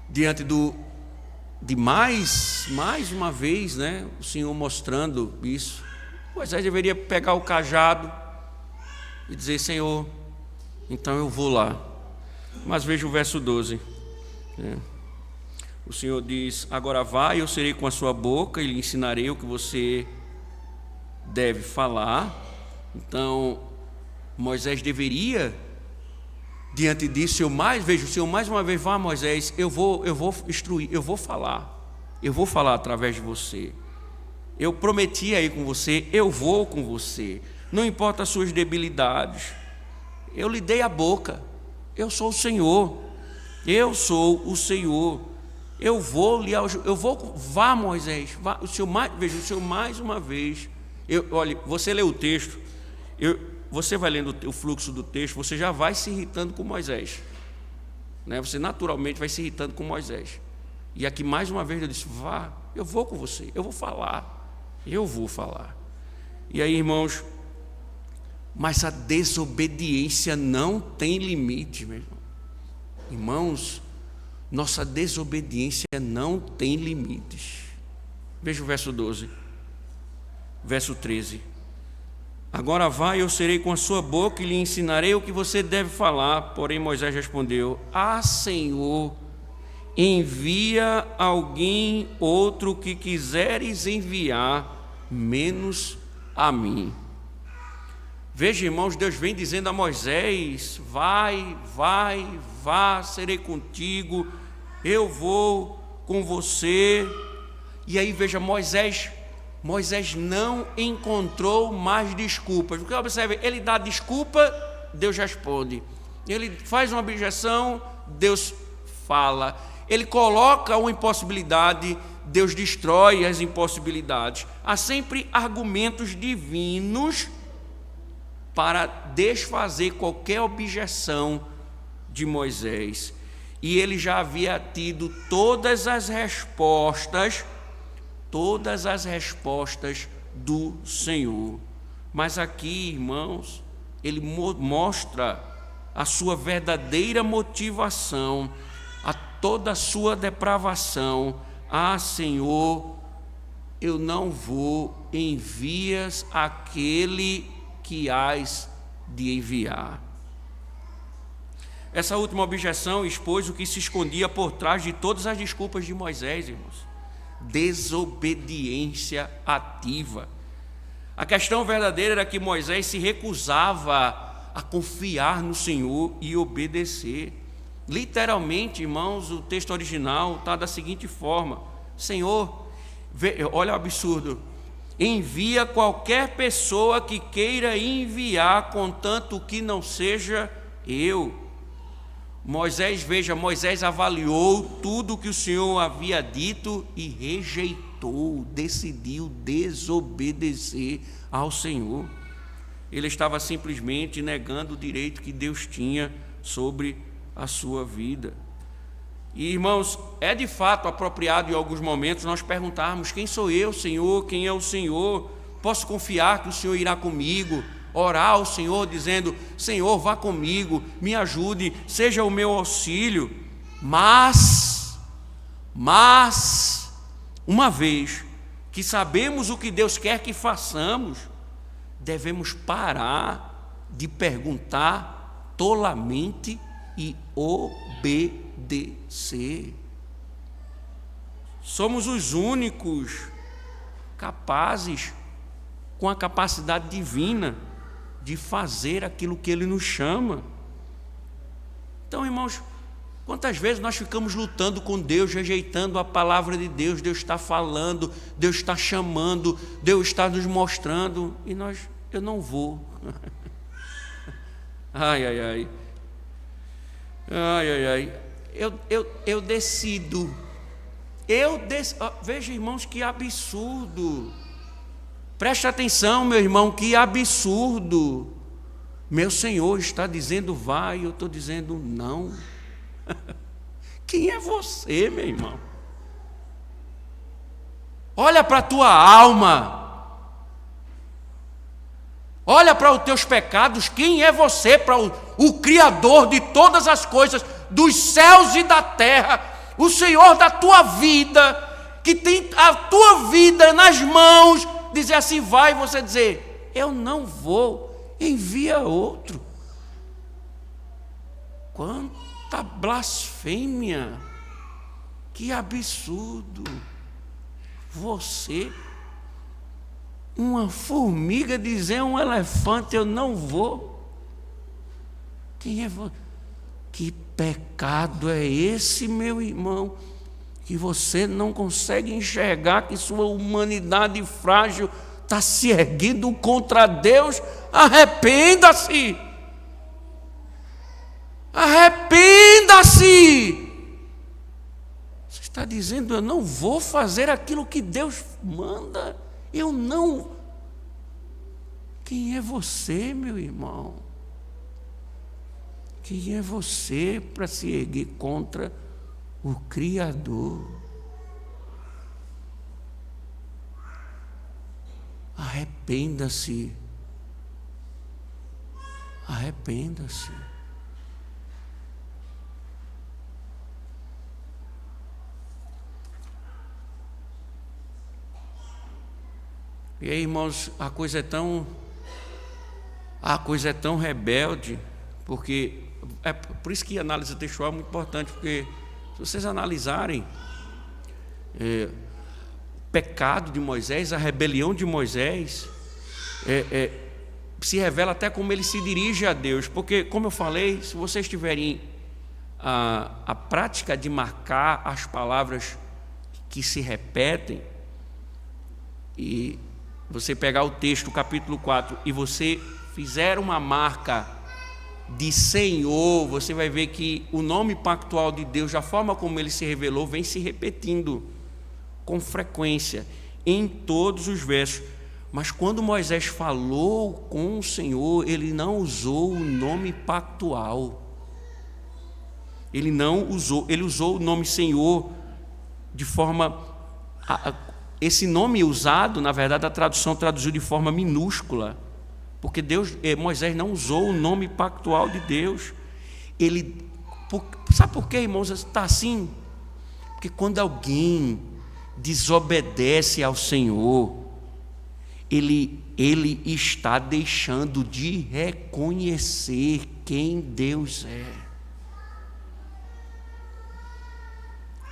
diante de mais uma vez, o Senhor mostrando isso, Moisés deveria pegar o cajado e dizer: Senhor, então eu vou lá. Mas veja o verso 12. O Senhor diz: agora vai, eu serei com a sua boca e lhe ensinarei o que você deve falar. Então, Moisés deveria, diante disso, o Senhor mais uma vez: vá, Moisés, eu vou instruir, eu vou falar através de você. Eu prometi aí com você, eu vou com você. Não importa as suas debilidades. Eu lhe dei a boca. Eu sou o Senhor. Eu sou o Senhor. Vá, Moisés. Vá. O Senhor mais uma vez. Olha, você lê o texto. Você vai lendo o fluxo do texto, você já vai se irritando com Moisés. Você naturalmente vai se irritando com Moisés. E aqui mais uma vez eu disse: vá, eu vou com você. Eu vou falar. E aí, irmãos, mas a desobediência não tem limite, meu irmão. Irmãos, nossa desobediência não tem limites. Veja o verso 12, verso 13. Agora vai, eu serei com a sua boca e lhe ensinarei o que você deve falar. Porém Moisés respondeu: Senhor, envia alguém outro que quiseres enviar, menos a mim. Veja, irmãos, Deus vem vá, serei contigo, eu vou com você. E aí veja, Moisés não encontrou mais desculpas. Porque observe, ele dá desculpa, Deus responde. Ele faz uma objeção, Deus fala. Ele coloca uma impossibilidade, Deus destrói as impossibilidades. Há sempre argumentos divinos para desfazer qualquer objeção de Moisés. E ele já havia tido todas as respostas do Senhor. Mas aqui, irmãos, ele mostra a sua verdadeira motivação, a toda a sua depravação. Senhor, eu não vou, envias aquele que hás de enviar. Essa última objeção expôs o que se escondia por trás de todas as desculpas de Moisés, irmãos: desobediência ativa. A questão verdadeira era que Moisés se recusava a confiar no Senhor e obedecer. Literalmente, irmãos, o texto original está da seguinte forma: Senhor, olha o absurdo, envia qualquer pessoa que queira enviar, contanto que não seja eu. Moisés avaliou tudo que o Senhor havia dito e rejeitou, decidiu desobedecer ao Senhor. Ele estava simplesmente negando o direito que Deus tinha sobre a sua vida. E, irmãos, é de fato apropriado em alguns momentos nós perguntarmos: quem sou eu, Senhor? Quem é o Senhor? Posso confiar que o Senhor irá comigo? Orar ao Senhor dizendo: Senhor, vá comigo, me ajude, seja o meu auxílio. Mas, uma vez que sabemos o que Deus quer que façamos, devemos parar de perguntar tolamente e obedecer. Somos os únicos capazes, com a capacidade divina, de fazer aquilo que Ele nos chama. Então, irmãos, quantas vezes nós ficamos lutando com Deus, rejeitando a palavra de Deus? Deus está falando, Deus está chamando, Deus está nos mostrando, e eu não vou. Eu decido. Veja, irmãos, que absurdo. Preste atenção, meu irmão, que absurdo. Meu Senhor está dizendo vai, eu estou dizendo não. Quem é você, meu irmão? Olha para a tua alma. Olha para os teus pecados. Quem é você para o Criador de todas as coisas, dos céus e da terra, o Senhor da tua vida, que tem a tua vida nas mãos, dizer assim, vai, você dizer, eu não vou, envia outro. Quanta blasfêmia, que absurdo. Você, uma formiga, dizer a um elefante, eu não vou. Quem é você? Que pecado é esse, meu irmão, que você não consegue enxergar que sua humanidade frágil está se erguendo contra Deus? Arrependa-se! Arrependa-se! Você está dizendo, eu não vou fazer aquilo que Deus manda. Eu não. Quem é você, meu irmão? Quem é você para se erguer contra o Criador? Arrependa-se. Arrependa-se. E aí, irmãos, a coisa é tão rebelde, porque é por isso que a análise textual é muito importante, porque se vocês analisarem o pecado de Moisés, a rebelião de Moisés, se revela até como ele se dirige a Deus, porque, como eu falei, se vocês tiverem a prática de marcar as palavras que se repetem, e você pegar o texto, capítulo 4, e você fizer uma marca de Senhor, você vai ver que o nome pactual de Deus, da forma como ele se revelou, vem se repetindo com frequência em todos os versos. Mas quando Moisés falou com o Senhor, ele não usou o nome pactual. Ele usou o nome Senhor de forma... Esse nome usado, na verdade, a tradução traduziu de forma minúscula, porque Moisés não usou o nome pactual de Deus. Sabe por quê, irmãos, está assim? Porque quando alguém desobedece ao Senhor, ele está deixando de reconhecer quem Deus é.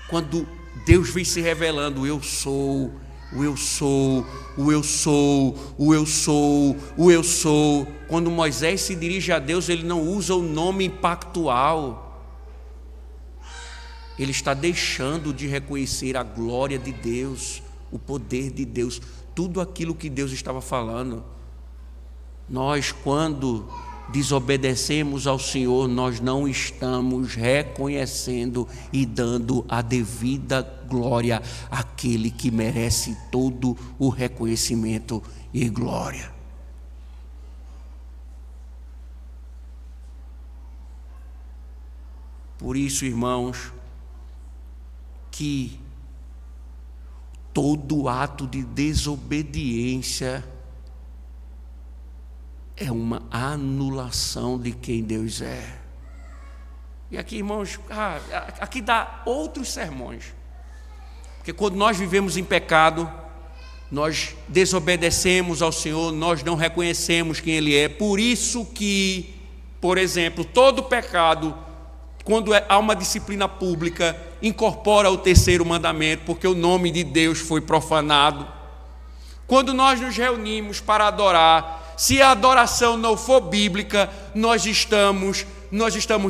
Quando Deus vem se revelando, eu sou, o eu sou, o eu sou, o eu sou, o eu sou. Quando Moisés se dirige a Deus, ele não usa o nome pactual. Ele está deixando de reconhecer a glória de Deus, o poder de Deus, tudo aquilo que Deus estava falando. Nós, quando desobedecemos ao Senhor, nós não estamos reconhecendo e dando a devida glória àquele que merece todo o reconhecimento e glória. Por isso, irmãos, que todo ato de desobediência é uma anulação de quem Deus é. E aqui, irmãos, aqui dá outros sermões. Porque quando nós vivemos em pecado, nós desobedecemos ao Senhor, nós não reconhecemos quem Ele é. Por isso que, por exemplo, todo pecado, quando há uma disciplina pública, incorpora o terceiro mandamento, porque o nome de Deus foi profanado. Quando nós nos reunimos para adorar, se a adoração não for bíblica, nós estamos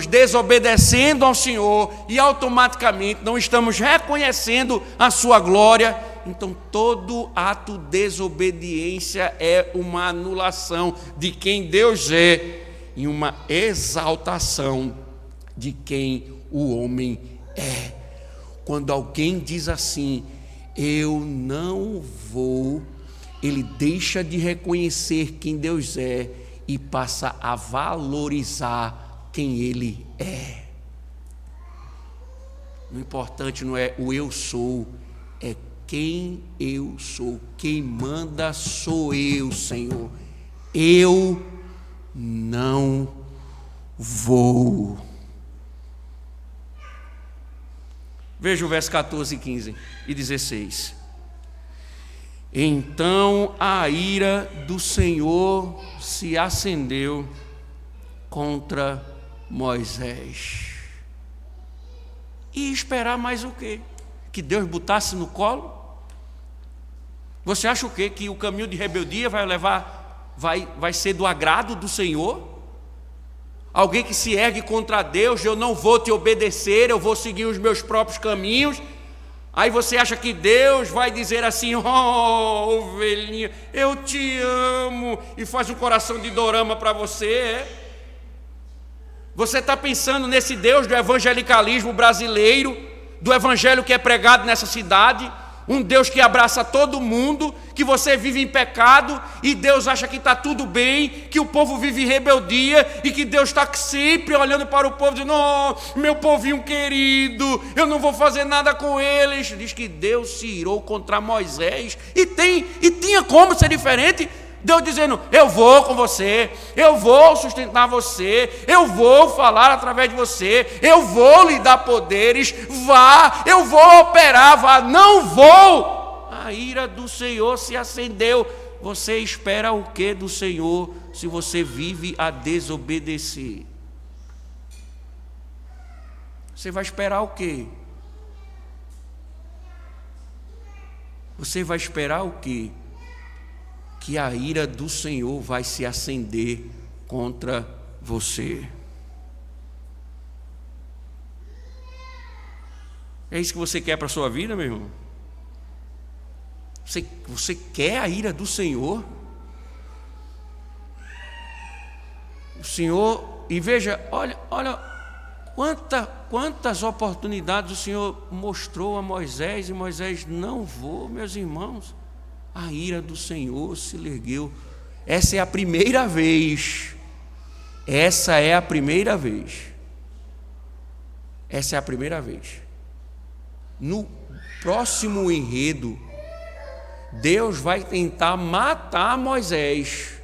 desobedecendo ao Senhor e automaticamente não estamos reconhecendo a sua glória. Então todo ato de desobediência é uma anulação de quem Deus é e uma exaltação de quem o homem é. Quando alguém diz assim, eu não vou, ele deixa de reconhecer quem Deus é e passa a valorizar quem ele é. O importante não é o eu sou, é quem eu sou. Quem manda sou eu, Senhor. Eu não vou. Veja o verso 14, 15 e 16. Então a ira do Senhor se acendeu contra Moisés. E esperar mais o quê? Que Deus botasse no colo? Você acha o quê? Que o caminho de rebeldia vai ser do agrado do Senhor? Alguém que se ergue contra Deus, eu não vou te obedecer, eu vou seguir os meus próprios caminhos. Aí você acha que Deus vai dizer assim: oh, ovelhinha, eu te amo, e faz um coração de dorama para você, é? Você está pensando nesse Deus do evangelicalismo brasileiro, do evangelho que é pregado nessa cidade, um Deus que abraça todo mundo, que você vive em pecado e Deus acha que está tudo bem, que o povo vive em rebeldia e que Deus está sempre olhando para o povo dizendo: oh, meu povinho querido, eu não vou fazer nada com eles. Diz que Deus se irou contra Moisés e tinha como ser diferente. Deus dizendo: eu vou com você, eu vou sustentar você, eu vou falar através de você, eu vou lhe dar poderes, vá, eu vou operar, vá, não vou. A ira do Senhor se acendeu. Você espera o que do Senhor se você vive a desobedecer? Você vai esperar o quê? Você vai esperar o quê? Que a ira do Senhor vai se acender contra você. É isso que você quer para a sua vida, meu irmão? Você quer a ira do Senhor? O Senhor, e veja, olha quantas oportunidades o Senhor mostrou a Moisés, e Moisés: não vou, meus irmãos. A ira do Senhor se ergueu. Essa é a primeira vez. Essa é a primeira vez. Essa é a primeira vez. No próximo enredo, Deus vai tentar matar Moisés.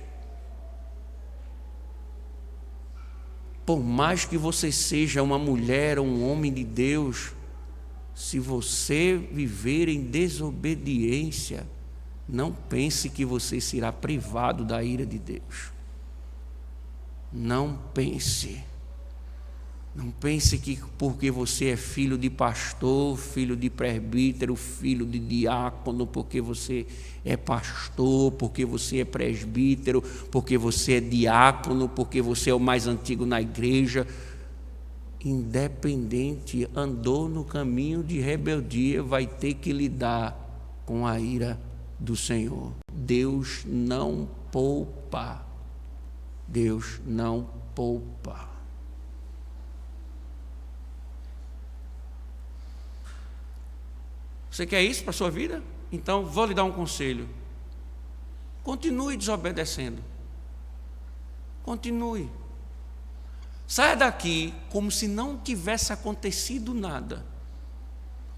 Por mais que você seja uma mulher ou um homem de Deus, se você viver em desobediência, não pense que você será privado da ira de Deus. Não pense. Não pense que porque você é filho de pastor, filho de presbítero, filho de diácono, porque você é pastor, porque você é presbítero, porque você é diácono, porque você é o mais antigo na igreja, independente, andou no caminho de rebeldia, vai ter que lidar com a ira do Senhor. Deus não poupa. Deus não poupa. Você quer isso para a sua vida? Então vou lhe dar um conselho. Continue desobedecendo. Continue. Saia daqui como se não tivesse acontecido nada.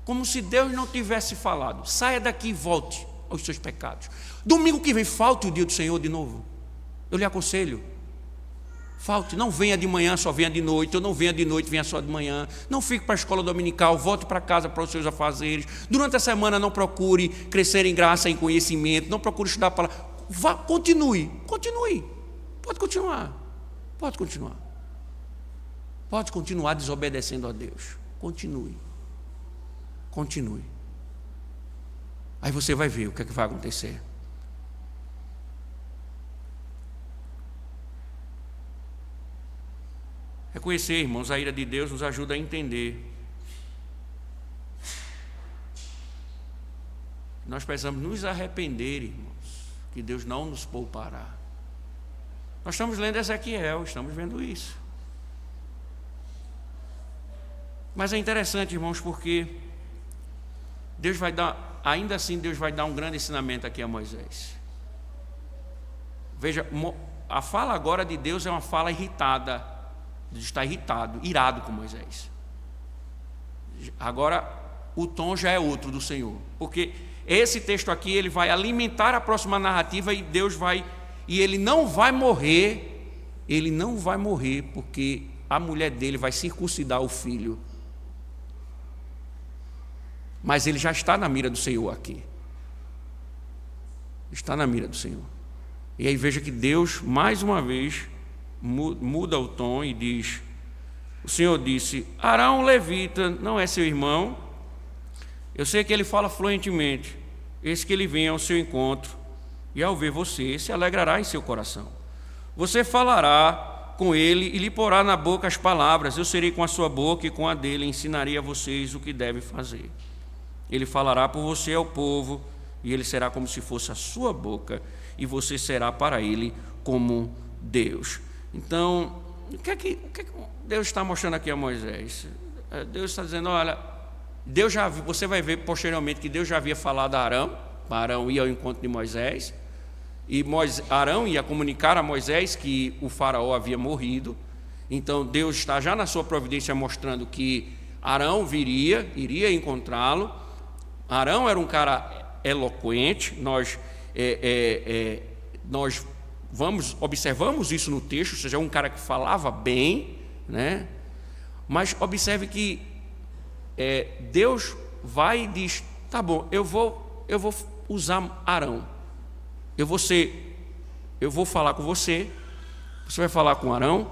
Como se Deus não tivesse falado. Saia daqui e volte aos seus pecados. Domingo que vem, falte o dia do Senhor de novo. Eu lhe aconselho. Falte, não venha de manhã, só venha de noite, ou não venha de noite, venha só de manhã. Não fique para a escola dominical, volte para casa para os seus afazeres. Durante a semana não procure crescer em graça, em conhecimento, não procure estudar a palavra. Continue. Pode continuar. Pode continuar desobedecendo a Deus. Continue. Aí você vai ver o que é que vai acontecer. Reconhecer, irmãos, a ira de Deus nos ajuda a entender. Nós precisamos nos arrepender, irmãos, que Deus não nos poupará. Nós estamos lendo Ezequiel, estamos vendo isso. Mas é interessante, irmãos, porque Deus vai dar, ainda assim Deus vai dar um grande ensinamento aqui a Moisés. Veja, a fala agora de Deus é uma fala irritada, de estar irritado, irado com Moisés. Agora o tom já é outro do Senhor, porque esse texto aqui ele vai alimentar a próxima narrativa e ele não vai morrer, porque a mulher dele vai circuncidar o filho. Mas ele já está na mira do Senhor aqui. Está na mira do Senhor. E aí veja que Deus, mais uma vez, muda o tom e diz: o Senhor disse, Arão levita não é seu irmão? Eu sei que ele fala fluentemente. Eis que ele vem ao seu encontro, e ao ver você, se alegrará em seu coração. Você falará com ele e lhe porá na boca as palavras. Eu serei com a sua boca e com a dele ensinarei a vocês o que devem fazer. Ele falará por você ao povo, e ele será como se fosse a sua boca, e você será para ele como Deus. Então, o que é que Deus está mostrando aqui a Moisés? Deus está dizendo, olha, você vai ver posteriormente que Deus já havia falado a Arão, para Arão ir ao encontro de Moisés, e Arão ia comunicar a Moisés que o faraó havia morrido. Então Deus está já na sua providência mostrando que Arão iria encontrá-lo. Arão era um cara eloquente, nós observamos isso no texto, ou seja, um cara que falava bem, né? Mas observe que Deus vai e diz, tá bom, eu vou usar Arão, eu vou falar com você, você vai falar com Arão.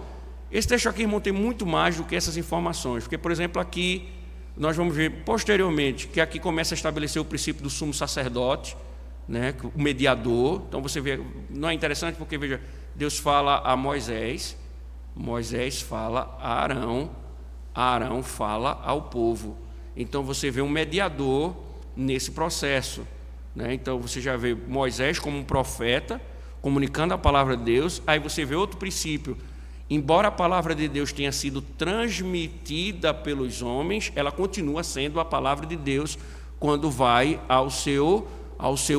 Esse texto aqui, irmão, tem muito mais do que essas informações, porque, por exemplo, aqui nós vamos ver posteriormente que aqui começa a estabelecer o princípio do sumo sacerdote, né, o mediador. Então você vê, não é interessante porque, veja, Deus fala a Moisés, Moisés fala a Arão, Arão fala ao povo. Então você vê um mediador nesse processo, né? Então você já vê Moisés como um profeta, comunicando a palavra de Deus. Aí você vê outro princípio: embora a palavra de Deus tenha sido transmitida pelos homens, ela continua sendo a palavra de Deus quando vai ao seu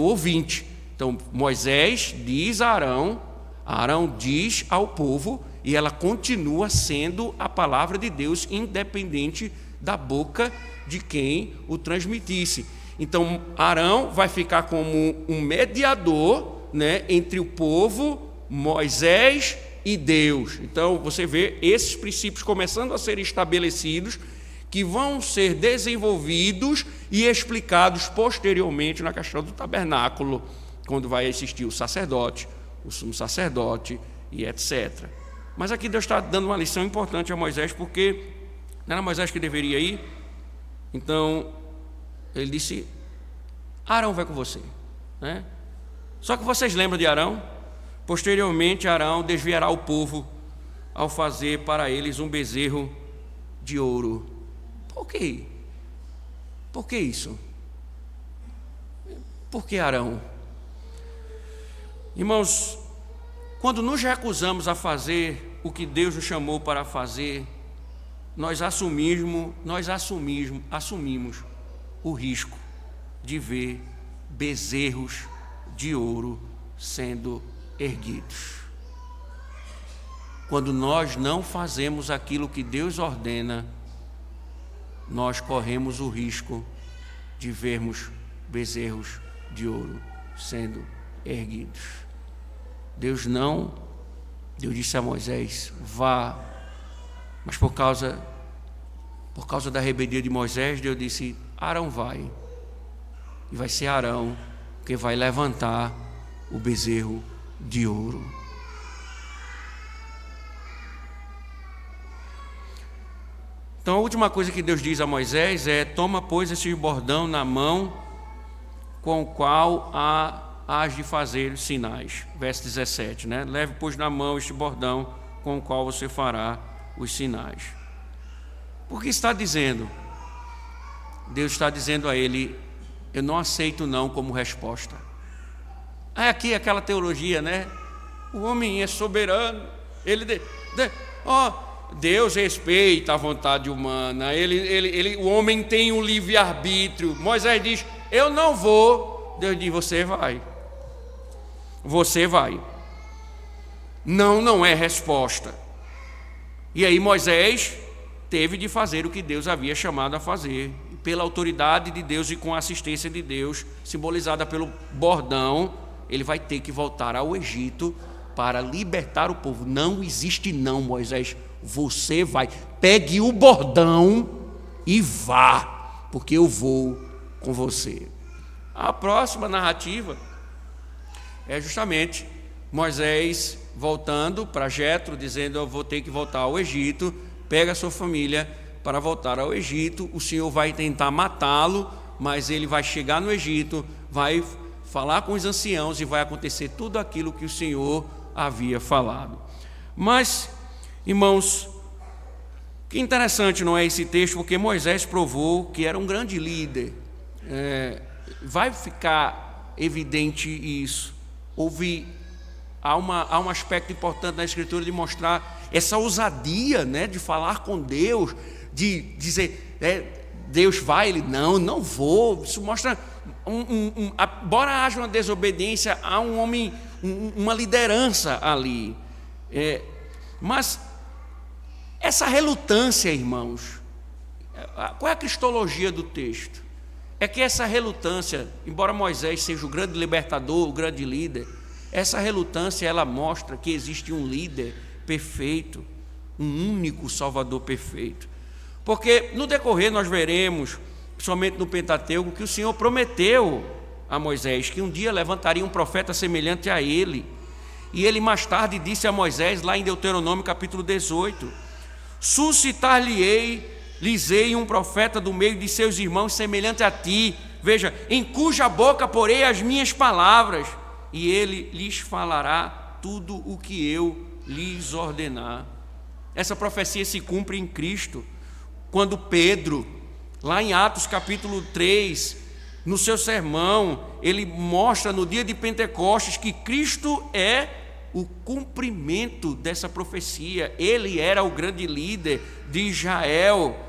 ouvinte. Então Moisés diz a Arão, Arão diz ao povo, e ela continua sendo a palavra de Deus, independente da boca de quem o transmitisse. Então Arão vai ficar como um mediador, né, entre o povo, Moisés e Deus. Então você vê esses princípios começando a ser estabelecidos, que vão ser desenvolvidos e explicados posteriormente na questão do tabernáculo, quando vai existir o sacerdote, o sumo sacerdote e etc. Mas aqui Deus está dando uma lição importante a Moisés, porque não era Moisés que deveria ir. Então ele disse, Arão vai com você, né? Só que vocês lembram de Arão? Posteriormente Arão desviará o povo ao fazer para eles um bezerro de ouro. Por quê? Por que isso? Por que Arão? Irmãos, quando nos recusamos a fazer o que Deus nos chamou para fazer, nós assumimos o risco de ver bezerros de ouro sendo erguidos. Quando nós não fazemos aquilo que Deus ordena, nós corremos o risco de vermos bezerros de ouro sendo erguidos. Deus disse a Moisés, vá, mas por causa da rebeldia de Moisés, Deus disse, Arão vai, e vai ser Arão que vai levantar o bezerro de ouro. Então a última coisa que Deus diz a Moisés é, toma pois esse bordão na mão, com o qual hás de fazer sinais. Verso 17, né? Leve pois na mão este bordão, com o qual você fará os sinais. Por que está dizendo? Deus está dizendo a ele, eu não aceito não como resposta. Aqui aquela teologia, né? O homem é soberano, Deus respeita a vontade humana, o homem tem um livre-arbítrio. Moisés diz, eu não vou. Deus diz, você vai. não é resposta. E aí Moisés teve de fazer o que Deus havia chamado a fazer, pela autoridade de Deus e com a assistência de Deus, simbolizada pelo bordão. Ele vai ter que voltar ao Egito para libertar o povo. Não existe não, Moisés, você vai, pegue o bordão e vá, porque eu vou com você. A próxima narrativa é justamente Moisés voltando para Jetro, dizendo: eu vou ter que voltar ao Egito, pega a sua família para voltar ao Egito. O Senhor vai tentar matá-lo, mas ele vai chegar no Egito, vai falar com os anciãos e vai acontecer tudo aquilo que o Senhor havia falado. Mas, irmãos, que interessante, não é, esse texto, porque Moisés provou que era um grande líder. Vai ficar evidente isso. Há um aspecto importante na Escritura de mostrar essa ousadia, né, de falar com Deus, de dizer, Deus vai, ele não vou. Isso mostra, embora haja uma desobediência, há um homem, uma liderança ali. Mas essa relutância, irmãos, qual é a cristologia do texto? É que essa relutância, embora Moisés seja o grande libertador, o grande líder, essa relutância, ela mostra que existe um líder perfeito, um único Salvador perfeito. Porque no decorrer nós veremos, principalmente no Pentateuco, que o Senhor prometeu a Moisés que um dia levantaria um profeta semelhante a ele. E ele mais tarde disse a Moisés, lá em Deuteronômio capítulo 18: suscitar-lhe-ei um profeta do meio de seus irmãos semelhante a ti, veja, em cuja boca porei as minhas palavras, e ele lhes falará tudo o que eu lhes ordenar. Essa profecia se cumpre em Cristo, quando Pedro, lá em Atos capítulo 3, no seu sermão, ele mostra no dia de Pentecostes que Cristo é o cumprimento dessa profecia. Ele era o grande líder de Israel,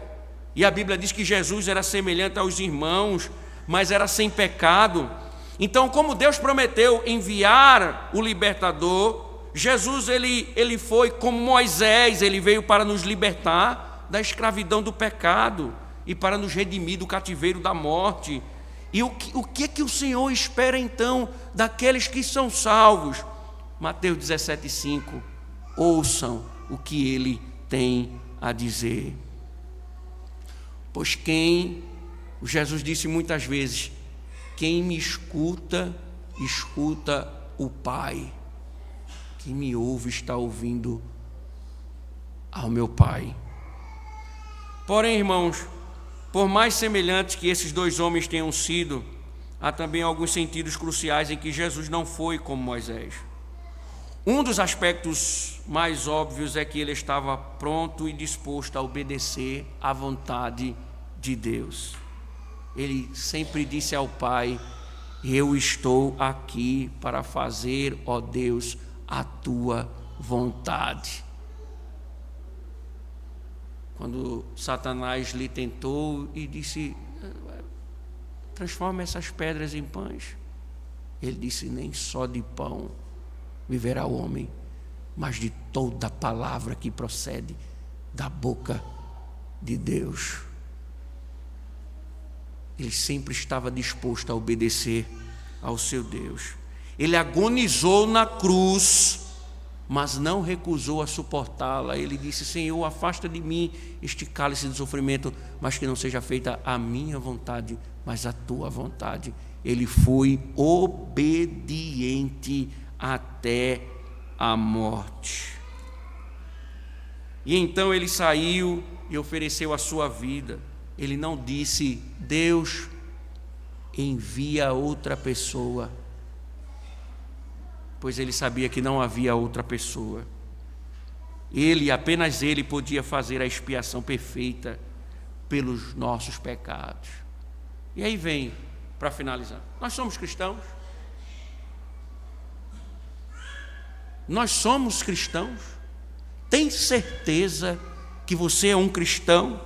e a Bíblia diz que Jesus era semelhante aos irmãos, mas era sem pecado. Então, como Deus prometeu enviar o libertador, Jesus ele foi como Moisés, ele veio para nos libertar da escravidão do pecado e para nos redimir do cativeiro da morte. E o que o Senhor espera então daqueles que são salvos? Mateus 17,5: ouçam o que ele tem a dizer. Pois Jesus disse muitas vezes: quem me escuta, escuta o Pai. Quem me ouve está ouvindo ao meu Pai. Porém, irmãos, por mais semelhantes que esses dois homens tenham sido, há também alguns sentidos cruciais em que Jesus não foi como Moisés. Um dos aspectos mais óbvios é que ele estava pronto e disposto a obedecer à vontade de Deus. Ele sempre disse ao Pai: eu estou aqui para fazer, ó Deus, a tua vontade. Quando Satanás lhe tentou e disse: transforma essas pedras em pães, ele disse: nem só de pão viverá o homem, mas de toda palavra que procede da boca de Deus. Ele sempre estava disposto a obedecer ao seu Deus. Ele agonizou na cruz, mas não recusou a suportá-la. Ele disse: Senhor, afasta de mim este cálice de sofrimento, mas que não seja feita a minha vontade, mas a tua vontade. Ele foi obediente até a morte. E então ele saiu e ofereceu a sua vida. Ele não disse: Deus, envia outra pessoa, pois ele sabia que não havia outra pessoa. Apenas ele podia fazer a expiação perfeita pelos nossos pecados. E aí vem, para finalizar, nós somos cristãos? Nós somos cristãos? Tem certeza que você é um cristão?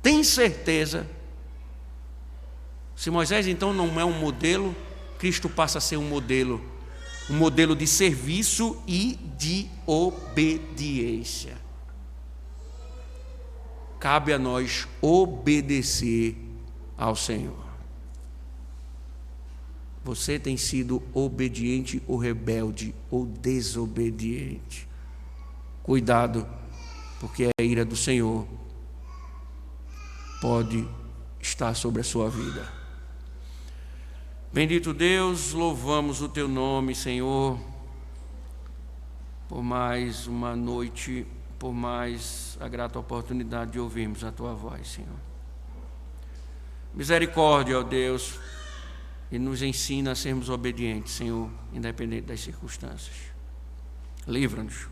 Tem certeza? Se Moisés então não é um modelo, Cristo passa a ser um modelo um modelo de serviço e de obediência. Cabe a nós obedecer ao Senhor. Você tem sido obediente ou rebelde ou desobediente? Cuidado, porque a ira do Senhor pode estar sobre a sua vida. Bendito Deus, louvamos o Teu nome, Senhor, por mais uma noite, por mais a grata oportunidade de ouvirmos a Tua voz, Senhor. Misericórdia, ó Deus, e nos ensina a sermos obedientes, Senhor, independente das circunstâncias. Livra-nos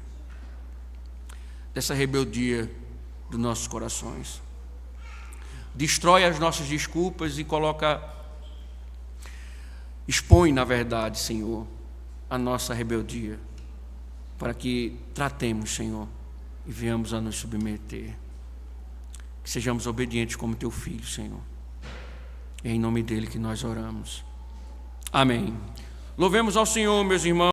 dessa rebeldia dos nossos corações. Destrói as nossas desculpas e expõe, na verdade, Senhor, a nossa rebeldia, para que tratemos, Senhor, e venhamos a nos submeter. Que sejamos obedientes como Teu Filho, Senhor. É em nome dEle que nós oramos. Amém. Louvemos ao Senhor, meus irmãos.